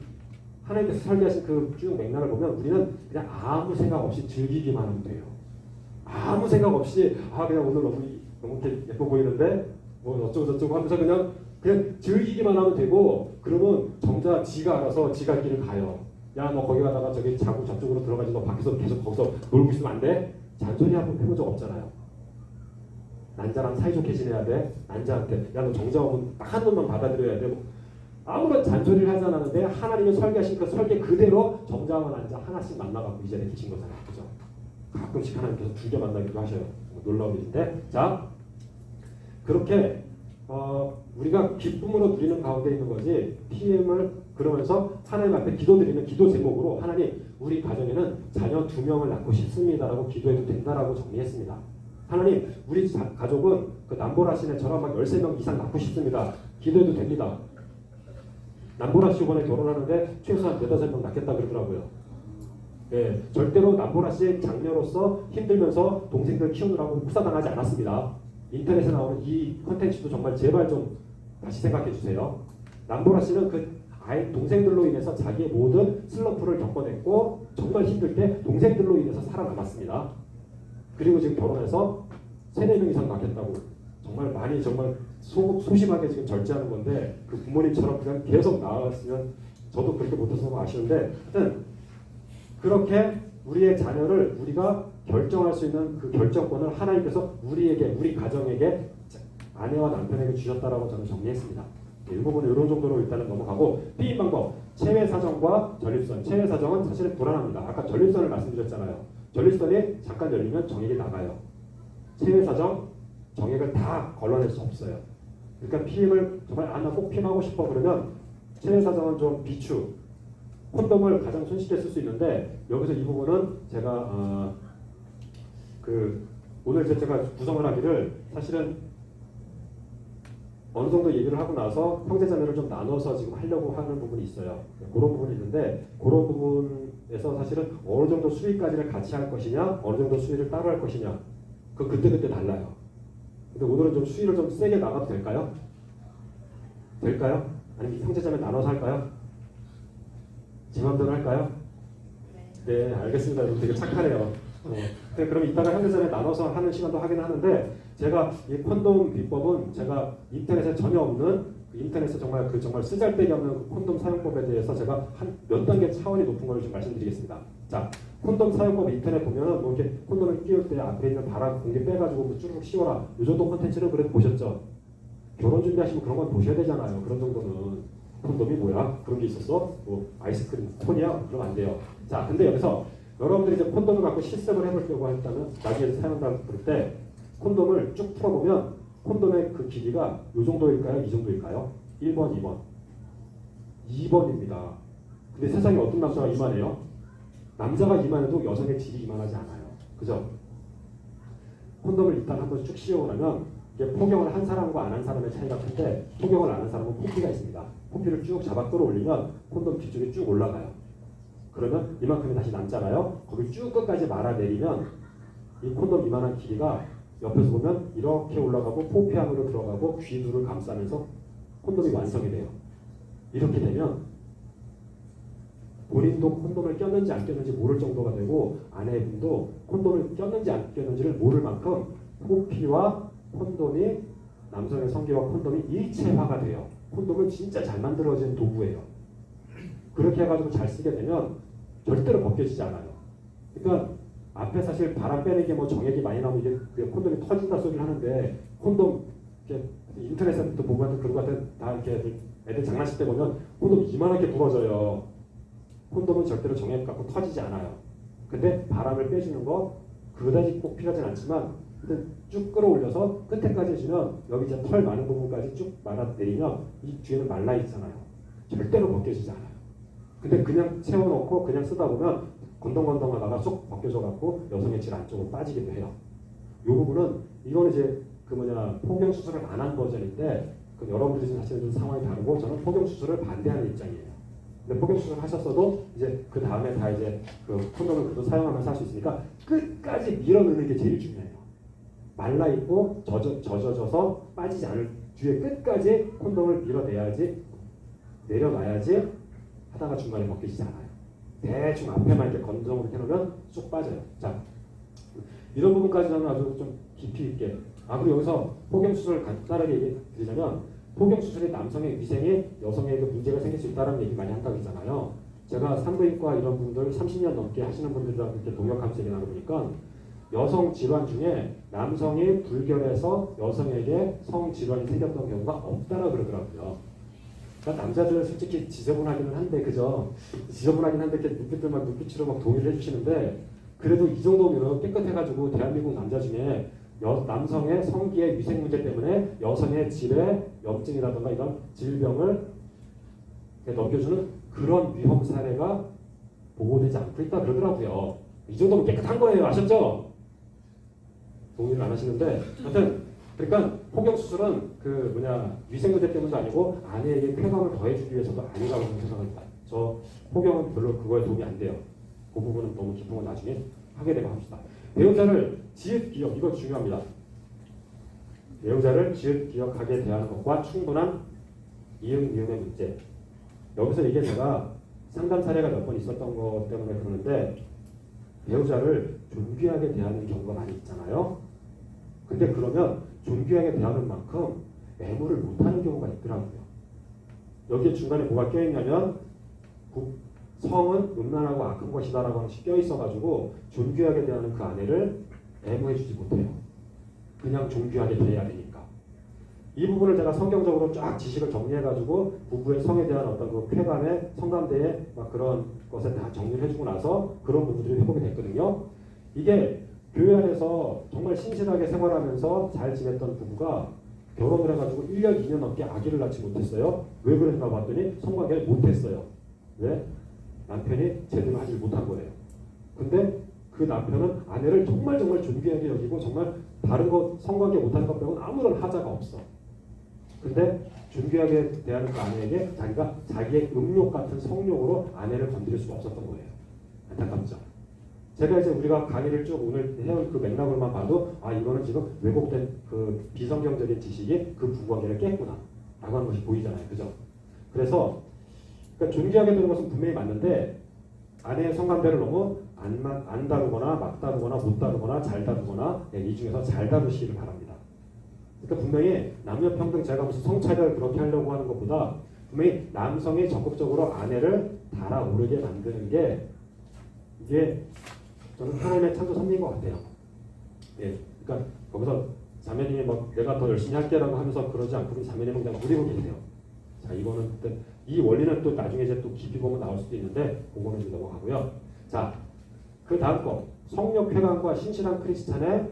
하나님께서 설계하신 그 쭉 맥락을 보면 우리는 그냥 아무 생각 없이 즐기기만 하면 돼요. 아무 생각 없이 그냥 오늘 너무 예뻐 보이는데 뭐 어쩌고 저쩌고 하면서 그냥 즐기기만 하면 되고 그러면 정작 지가 알아서 지가 길을 가요. 야 너 거기 가다가 저기 자고 저쪽으로 들어가지 너 밖에서 계속 거기서 놀고 있으면 안 돼? 잔소리 한번 해본 적 없잖아요. 난자랑 사이좋게 지내야 돼. 난자한테 야 너 정자 오면 딱 한 놈만 받아들여야 돼. 뭐 아무런 잔소리를 하지 않았는데 하나님이 설계하신 그 설계 그대로 정자와 난자 하나씩 만나갖고 이 자리에 계신 거잖아요. 그죠? 가끔씩 하나님께서 두 개 만나기도 하셔요. 놀라운 일인데 자 그렇게 우리가 기쁨으로 누리는 가운데 있는 거지 PM을 그러면서 하나님 앞에 기도드리는 기도 제목으로 하나님 우리 가정에는 자녀 2명을 낳고 싶습니다라고 기도해도 된다라고 정리했습니다. 하나님 우리 가족은 그 남보라 씨네처럼 막 13명 이상 낳고 싶습니다. 기도해도 됩니다. 남보라 씨 이번에 결혼하는데 최소한 4-5명 낳겠다 그러더라고요. 예, 절대로 남보라 씨의 장녀로서 힘들면서 동생들 키우느라고 묵사당하지 않았습니다. 인터넷에 나오는 이 컨텐츠도 정말 제발 좀 다시 생각해 주세요. 남보라 씨는 그 아이 동생들로 인해서 자기의 모든 슬럼프를 겪어냈고 정말 힘들 때 동생들로 인해서 살아남았습니다. 그리고 지금 결혼해서 3-4명 이상 낳겠다고 정말 많이 정말 소심하게 지금 절제하는 건데 그 부모님처럼 그냥 계속 나왔으면 저도 그렇게 못해서 너무 아쉬운데 하여튼 그렇게 우리의 자녀를 우리가 결정할 수 있는 그 결정권을 하나님께서 우리 가정에게 아내와 남편에게 주셨다라고 저는 정리했습니다. 이 부분은 이런 정도로 일단은 넘어가고 피임 방법 체외 사정과 전립선 체외 사정은 사실은 불안합니다. 아까 전립선을 말씀드렸잖아요. 전립선이 잠깐 열리면 정액이 나가요. 체외 사정 정액을 다 걸러낼 수 없어요. 그러니까 피임을 정말 나 꼭 피임하고 싶어 그러면 체외 사정은 좀 비추 콘돔을 가장 손쉽게 쓸 수 있는데 여기서 이 부분은 제가 오늘 제가 구성을 하기를 사실은 어느 정도 얘기를 하고 나서 형제자매를 좀 나눠서 지금 하려고 하는 부분이 있어요. 그런 부분이 있는데 그런 부분에서 사실은 어느 정도 수위까지를 같이 할 것이냐 어느 정도 수위를 따로 할 것이냐 그때 달라요. 근데 오늘은 좀 수위를 좀 세게 나가도 될까요? 될까요? 아니면 형제자매 나눠서 할까요? 제 맘대로 할까요? 네, 알겠습니다. 되게 착하네요. 그럼 이따가 형제자매 나눠서 하는 시간도 하긴 하는데 제가 이 콘돔 비법은 제가 인터넷에 전혀 없는 인터넷에 정말 정말 쓰잘데기 없는 그 콘돔 사용법에 대해서 제가 한 몇 단계 차원이 높은 걸 좀 말씀드리겠습니다. 자, 콘돔 사용법 인터넷 보면은 뭐 이렇게 콘돔을 끼울 때 앞에 있는 바람 공기 빼가지고 뭐 쭈르륵 씌워라. 이 정도 콘텐츠는 그래도 보셨죠? 결혼 준비하시면 그런 건 보셔야 되잖아요. 그런 정도는. 콘돔이 뭐야? 그런 게 있었어? 뭐 아이스크림 콘이야? 그러면 안 돼요. 자, 근데 여기서 여러분들이 이제 콘돔을 갖고 실습을 해보려고 한다면 나중에 사용한다 그럴 때 콘돔을 쭉 풀어보면 콘돔의 그 길이가 이 정도일까요? 이 정도일까요? 1번, 2번. 2번입니다. 근데 세상에 어떤 남자가 이만해요? 남자가 이만해도 여성의 질이 이만하지 않아요. 그죠? 콘돔을 일단 한번 쭉 씌우고 나면 이게 포경을 한 사람과 안 한 사람의 차이가 큰데 포경을 안 한 사람은 포피가 있습니다. 포피를 쭉 잡아 끌어올리면 콘돔 뒤쪽이 쭉 올라가요. 그러면 이만큼이 다시 남잖아요. 거기 쭉 끝까지 말아내리면 이 콘돔 이만한 길이가 옆에서 보면 이렇게 올라가고 포피 안으로 들어가고 귀두를 감싸면서 콘돔이 완성이 돼요. 이렇게 되면 본인도 콘돔을 꼈는지 안 꼈는지 모를 정도가 되고 아내분도 콘돔을 꼈는지 안 꼈는지를 모를 만큼 포피와 콘돔이 남성의 성기와 콘돔이 일체화가 돼요. 콘돔은 진짜 잘 만들어진 도구예요. 그렇게 해가지고 잘 쓰게 되면 절대로 벗겨지지 않아요. 그러니까 앞에 사실 바람 빼는 게 뭐 정액이 많이 나오면 이게 콘돔이 터진다 소리를 하는데 콘돔 이렇게 인터넷에도 보면 그런 거 같은 다 이렇게 애들 장난칠 때 보면 콘돔 이만하게 부러져요. 콘돔은 절대로 정액 갖고 터지지 않아요. 근데 바람을 빼주는 거 그다지 꼭 필요하진 않지만 쭉 끌어올려서 끝에까지 해주면 여기 이제 털 많은 부분까지 쭉 말아내리면 이 뒤에는 말라 있잖아요. 절대로 벗겨지지 않아요. 근데 그냥 채워놓고 그냥 쓰다 보면 건덩건덩하다가 쏙 벗겨져 갖고 여성의 질 안쪽으로 빠지기도 해요. 이 부분은 이거는 이제 그 포경 수술을 안 한 버전인데 그 여러분들이 지금 사실은 좀 상황이 다르고 저는 포경 수술을 반대하는 입장이에요. 근데 포경 수술을 하셨어도 이제 그 다음에 다 이제 그 콘돔을 그대로 사용하면서 할 수 있으니까 끝까지 밀어넣는 게 제일 중요해요. 말라 있고 젖어져서 빠지지 않을 뒤에 끝까지 콘돔을 밀어내야지 내려놔야지 하다가 중간에 벗겨지지 않아요. 대충 앞에만 이렇게 건정으로 해놓으면 쑥 빠져요. 자, 이런 부분까지는 아주 좀 깊이 있게. 그리고 여기서 포경 수술을 간단하게 얘기 드리자면 포경 수술이 남성의 위생에 여성에게 문제가 생길 수 있다는 얘기 많이 한다고 했잖아요. 제가 산부인과 이런 분들 30년 넘게 하시는 분들이랑 이렇게 동역하면서 얘기 나눠보니까 여성 질환 중에 남성이 불결해서 여성에게 성질환이 생겼던 경우가 없다라 그러더라고요. 그러니까 남자들은 솔직히 지저분하기는 한데 그죠? 지저분하긴 한데 이렇게 눈빛들만 눈빛으로 막 동의를 해주시는데 그래도 이 정도면 깨끗해가지고 대한민국 남자 중에 남성의 성기의 위생 문제 때문에 여성의 질에 염증이라든가 이런 질병을 넘겨주는 그런 위험 사례가 보고되지 않고 있다 그러더라고요. 이 정도면 깨끗한 거예요. 아셨죠? 동의를 안 하시는데 하여튼 그러니까 포경 수술은 위생 문제 때문도 아니고 아내에게 쾌감을 더해주기 위해서도 아니라고 생각합니다. 저 포경은 별로 그거에 도움이 안 돼요. 그 부분은 너무 깊은 건 나중에 하게 되고 합시다. 배우자를 지읒 기억, 이거 중요합니다. 배우자를 지읒 기억하게 대하는 것과 충분한 이응 미응의 문제. 여기서 이게 제가 상담 사례가 몇 번 있었던 것 때문에 그러는데 배우자를 존귀하게 대하는 경우가 많이 있잖아요. 근데 그러면 존귀하게 대하는 만큼 애무를 못하는 경우가 있더라고요. 여기에 중간에 뭐가 껴있냐면 성은 음란하고 악한 것이다라고 하는 것이 껴있어가지고 존귀하게 대하는 그 아내를 애무해주지 못해요. 그냥 존귀하게 대해야 되니까. 이 부분을 제가 성경적으로 쫙 지식을 정리해가지고 부부의 성에 대한 어떤 그 쾌감의 성감대의 막 그런 것에 다 정리를 해주고 나서 그런 부분들이 회복이 됐거든요. 이게 교회 안에서 정말 신실하게 생활하면서 잘 지냈던 부부가 결혼을 해가지고 1년, 2년 넘게 아기를 낳지 못했어요. 왜 그랬나 봤더니 성관계를 못했어요. 왜? 남편이 제대로 하지 못한 거예요. 근데 그 남편은 아내를 정말 존귀하게 여기고 정말 다른 거 성관계 못하는 것 빼고는 아무런 하자가 없어. 근데 존귀하게 대하는 그 아내에게 자기가 자기의 음욕 같은 성욕으로 아내를 건드릴 수가 없었던 거예요. 안타깝죠. 제가 이제 우리가 강의를 쭉 오늘 해온 그 맥락을만 봐도 이거는 지금 왜곡된 그 비성경적인 지식이 그 부부관계를 깼구나 라고 하는 것이 보이잖아요. 그죠? 그래서 그러니까 존귀하게 되는 것은 분명히 맞는데 아내의 성감대를 너무 안 다루거나 막 다루거나 못 다루거나 잘 다루거나 이 중에서 잘 다루시기를 바랍니다. 그러니까 분명히 남녀평등 제가 무슨 성차별 그렇게 하려고 하는 것보다 분명히 남성이 적극적으로 아내를 달아오르게 만드는 게 이게 저는 하나님의 창조 섭리인 것 같아요. 예, 그러니까 거기서 자매님이 막 내가 더 열심히 할게라고 하면서 그러지 않고 자매님은 그냥 누리고 계세요. 자, 이거는 이 원리는 또 나중에 이제 또 깊이 보면 나올 수도 있는데 그거는 좀 넘어가고요. 자, 그 다음 거 성령 쾌감과 신실한 크리스찬의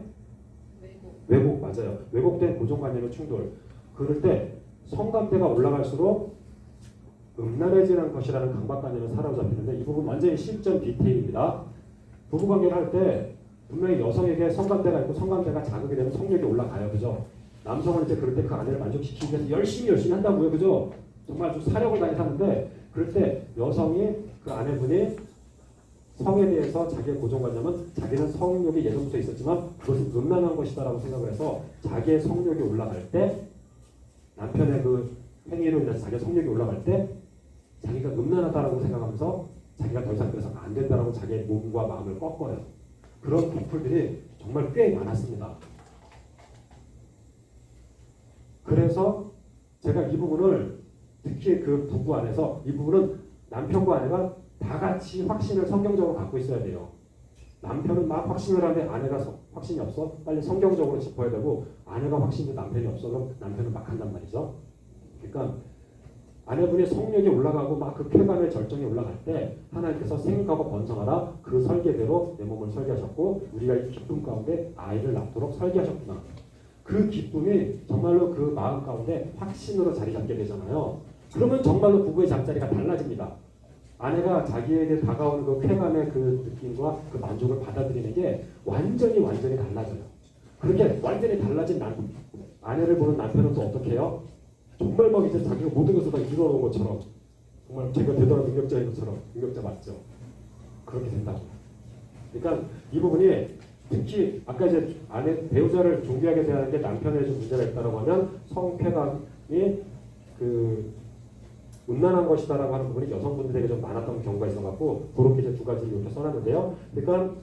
왜곡 맞아요. 왜곡된 고정관념의 충돌. 그럴 때 성감대가 올라갈수록 음란해지는 것이라는 강박관념에 사로잡히는데 이 부분 완전히 실전 디테일입니다. 부부관계를 할 때 분명히 여성에게 성감대가 있고 성감대가 자극이 되면 성욕이 올라가요. 그죠? 남성은 이제 그럴 때 그 아내를 만족시키기 위해서 열심히 한다고요. 그죠? 정말 좀 사력을 다해 사는데 그럴 때 여성이 그 아내분이 성에 대해서 자기의 고정관념은 자기는 성욕이 예전부터 있었지만 그것은 음란한 것이다라고 생각을 해서 자기의 성욕이 올라갈 때 남편의 그 행위로 인해서 자기의 성욕이 올라갈 때 자기가 음란하다라고 생각하면서 자기가 더 이상 그래서 안 된다라고 자기의 몸과 마음을 꺾어요. 그런 커플들이 정말 꽤 많았습니다. 그래서 제가 이 부분을 특히 그 부부 안에서 이 부분은 남편과 아내가 다 같이 확신을 성경적으로 갖고 있어야 돼요. 남편은 막 확신을 하는데 아내가 확신이 없어? 빨리 성경적으로 짚어야 되고 아내가 확신이 남편이 없어? 그럼 남편은 막 한단 말이죠. 그러니까 아내분의 성욕이 올라가고 막 그 쾌감의 절정이 올라갈 때 하나님께서 생육하고 번성하라 그 설계대로 내 몸을 설계하셨고 우리가 이 기쁨 가운데 아이를 낳도록 설계하셨구나. 그 기쁨이 정말로 그 마음 가운데 확신으로 자리 잡게 되잖아요. 그러면 정말로 부부의 잠자리가 달라집니다. 아내가 자기에게 다가오는 그 쾌감의 그 느낌과 그 만족을 받아들이는 게 완전히 달라져요. 그렇게 완전히 달라진 아내를 보는 남편은 또 어떻게 해요? 정말 막 이제 자기가 모든 것을 다 이뤄놓은 것처럼 정말 제가 대단한 능력자인 것처럼 능력자 맞죠? 그렇게 된다고. 그러니까 이 부분이 특히 아까 이제 아내 배우자를 존귀하게 대하는 게 남편에 좀 문제가 있다고 하면 성쾌감이 그 음란한 것이다라고 하는 부분이 여성분들에게 좀 많았던 경우가 있어갖고 그렇게 이제 두 가지를 이렇게 써놨는데요. 그러니까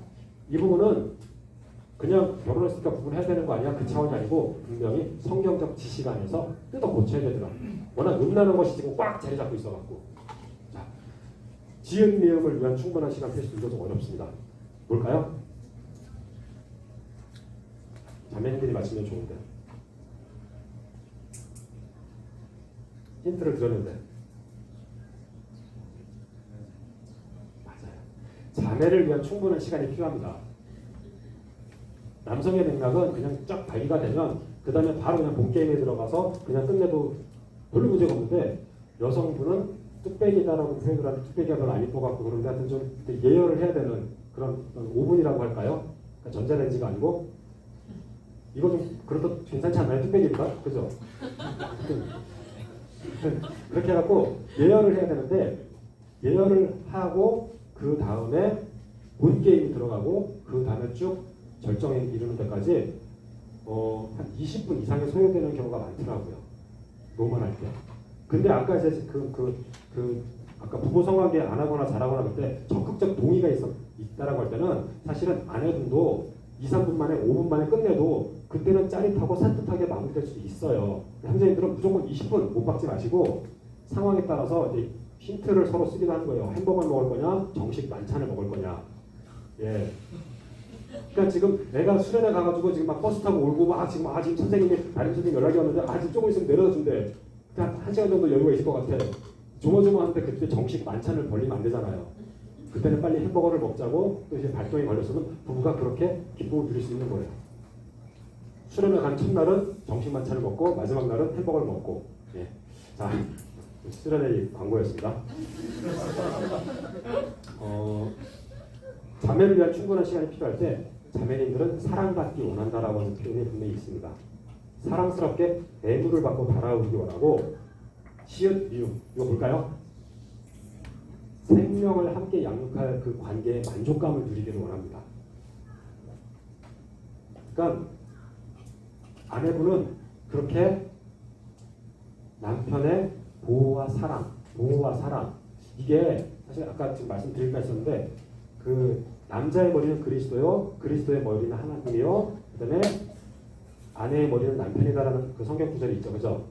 이 부분은 그냥 결혼했으니까 부분해야 되는 거 아니야? 그 차원이 아니고 분명히 성경적 지식 안에서 뜯어 고쳐야 되더라. 워낙 음란한 것이 지금 꽉 자리 잡고 있어갖고. 자, 지은 내용을 위한 충분한 시간 필수 이거 좀 어렵습니다. 뭘까요? 자매님들이 맞추면 좋은데. 힌트를 드렸는데. 맞아요. 자매를 위한 충분한 시간이 필요합니다. 남성의 맥락은 그냥 쫙 발기가 되면 그 다음에 바로 그냥 본게임에 들어가서 그냥 끝내도 별로 문제가 없는데 여성분은 뚝배기다라고 표현을 하는데 뚝배기가 별로 안 이뻐갖고 그런데 하여튼 좀 예열을 해야 되는 그런 오븐이라고 할까요? 그러니까 전자레인지가 아니고 이거 좀 그래도 괜찮지 않나요? 뚝배기입니다. 그죠? 그렇게 해갖고 예열을 해야 되는데 예열을 하고 그 다음에 본게임이 들어가고 그 다음에 쭉 절정에 이르는 데까지 한 20분 이상이 소요되는 경우가 많더라고요. 노멀할 때. 근데 아까 이제 아까 부부 성관계 안 하거나 잘하거나 그럴 때 적극적 동의가 있다라고 할 때는 사실은 아내분도 2, 3분 만에 5분 만에 끝내도 그때는 짜릿하고 산뜻하게 마무리될 수도 있어요. 현재인들은 무조건 20분 못 박지 마시고 상황에 따라서 이제 힌트를 서로 쓰기도 하는 거예요. 햄버거를 먹을 거냐, 정식 만찬을 먹을 거냐. 예. 그러니까 지금 애가 수련회 가가지고 지금 막 버스 타고 울고 막 지금 선생님이 담임 선생님 연락이 왔는데 지금 조금 있으면 내려다 준대. 그러니까 1시간 정도 여유가 있을 것 같아. 조마조마한데 그때 정식 만찬을 벌리면 안 되잖아요. 그때는 빨리 햄버거를 먹자고 또 이제 발동이 걸렸으면 부부가 그렇게 기쁨을 누릴 수 있는 거예요. 수련회 간 첫날은 정식 만찬을 먹고 마지막 날은 햄버거를 먹고. 예. 자, 수련회 광고였습니다. 자매를 위한 충분한 시간이 필요할 때 자매님들은 사랑받기 원한다라고 하는 표현이 분명히 있습니다. 사랑스럽게 애무를 받고 달아오르기 원하고 시읒 미움 이거 볼까요? 생명을 함께 양육할 그 관계의 만족감을 누리기를 원합니다. 그러니까 아내분은 그렇게 남편의 보호와 사랑 이게 사실 아까 지금 말씀드릴까 했었는데 그 남자의 머리는 그리스도요, 그리스도의 머리는 하나님이요, 그 다음에 아내의 머리는 남편이다라는 그 성경 구절이 있죠. 그죠?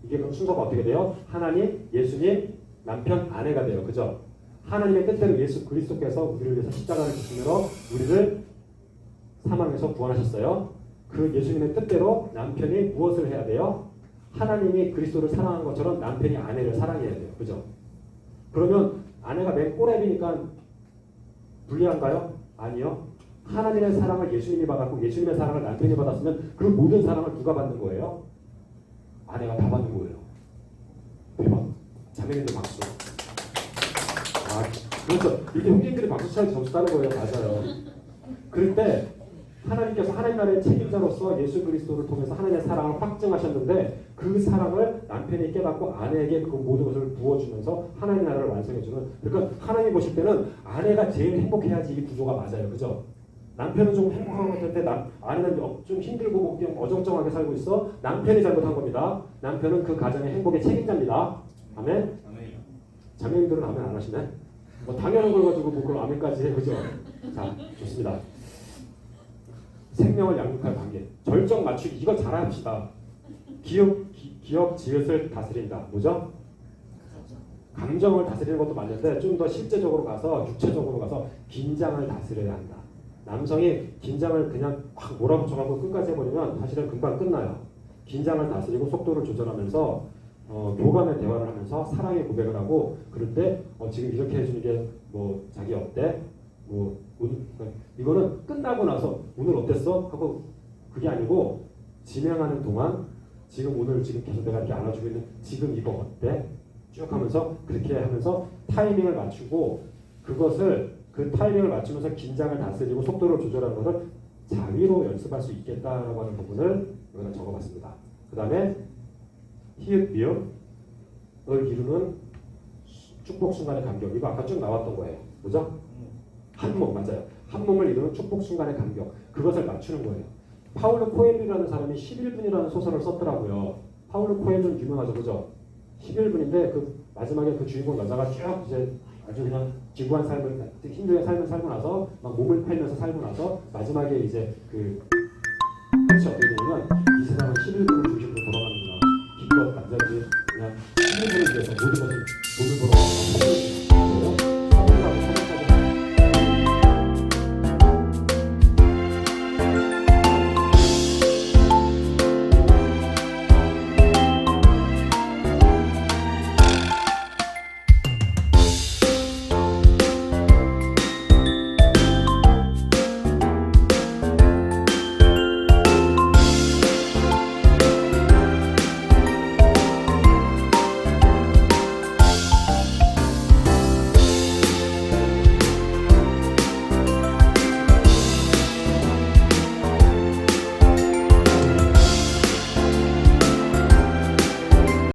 이게 그럼 순서가 어떻게 돼요? 하나님, 예수님, 남편, 아내가 돼요. 그죠? 하나님의 뜻대로 예수 그리스도께서 우리를 위해서 십자가를 지심으로 우리를 사망에서 구원하셨어요. 그 예수님의 뜻대로 남편이 무엇을 해야 돼요? 하나님이 그리스도를 사랑한 것처럼 남편이 아내를 사랑해야 돼요. 그죠? 그러면 아내가 맨 꼬랩이니까 불리한가요? 아니요. 하나님의 사랑을 예수님이 받았고 예수님의 사랑을 남편이 받았으면 그 모든 사랑을 누가 받는 거예요? 아내가 다 받는 거예요. 대박. 자매님들 박수. 아, 그렇죠. 이렇게 형님들이 박수 쳐야지 점수 따는 거예요. 맞아요. 그럴 때 하나님께서 하나님 나라의 책임자로서 예수 그리스도를 통해서 하나님의 사랑을 확증하셨는데 그 사랑을 남편이 깨닫고 아내에게 그 모든 것을 부어주면서 하나님 나라를 완성해주는, 그러니까 하나님 보실 때는 아내가 제일 행복해야지 이 구조가 맞아요. 그죠? 남편은 좀 행복한 것 같은데 아내는 좀 힘들고 그냥 어정쩡하게 살고 있어. 남편이 잘못한 겁니다. 남편은 그 가정의 행복의 책임자입니다. 아멘? 자매님들은 아멘 안 하시네? 뭐 당연한 걸 가지고 뭐 그럼 아멘까지 해. 그죠? 자, 좋습니다. 생명을 양육할 관계. 절정 맞추기. 이거 잘합시다. 기억 지읒을 다스린다. 뭐죠? 감정을 다스리는 것도 맞는데 좀 더 실제적으로 가서 육체적으로 가서 긴장을 다스려야 한다. 남성이 긴장을 그냥 확 몰아붙여갖고 끝까지 해버리면 사실은 금방 끝나요. 긴장을 다스리고 속도를 조절하면서 교감의 대화를 하면서 사랑의 고백을 하고, 그럴 때 지금 이렇게 해주는 게 뭐 자기 어때? 뭐 이거는 끝나고 나서 오늘 어땠어? 하고 그게 아니고 진행하는 동안 오늘 계속 내가 이렇게 안아주고 있는 지금 이거 어때? 쭉 하면서 그렇게 하면서 타이밍을 맞추고 그 타이밍을 맞추면서 긴장을 다스리고 속도를 조절하는 것을 자위로 연습할 수 있겠다라고 하는 부분을 여기다 적어봤습니다. 그 다음에 히읗 비읍을 이루는 축복 순간의 감격. 이거 아까 쭉 나왔던 거예요. 뭐죠? 한 몸, 맞아요. 한 몸을 이루는 축복 순간의 감격. 그것을 맞추는 거예요. 파울로 코엘류라는 사람이 11분이라는 소설을 썼더라고요. 파울로 코엘류는 유명하죠. 그죠? 11분인데 그 마지막에 그 주인공 여자가 쭉 이제 아주 그냥 지구한 삶을, 힘들게 삶을 살고 나서 막 몸을 팔면서 살고 나서 마지막에 이제 그 끝이 어떻게 되냐면 이 세상은 11분을 중심으로 돌아가는구나. 기껏 남자들이 그냥 11분을 위해서 모든 것을 돈을 벌어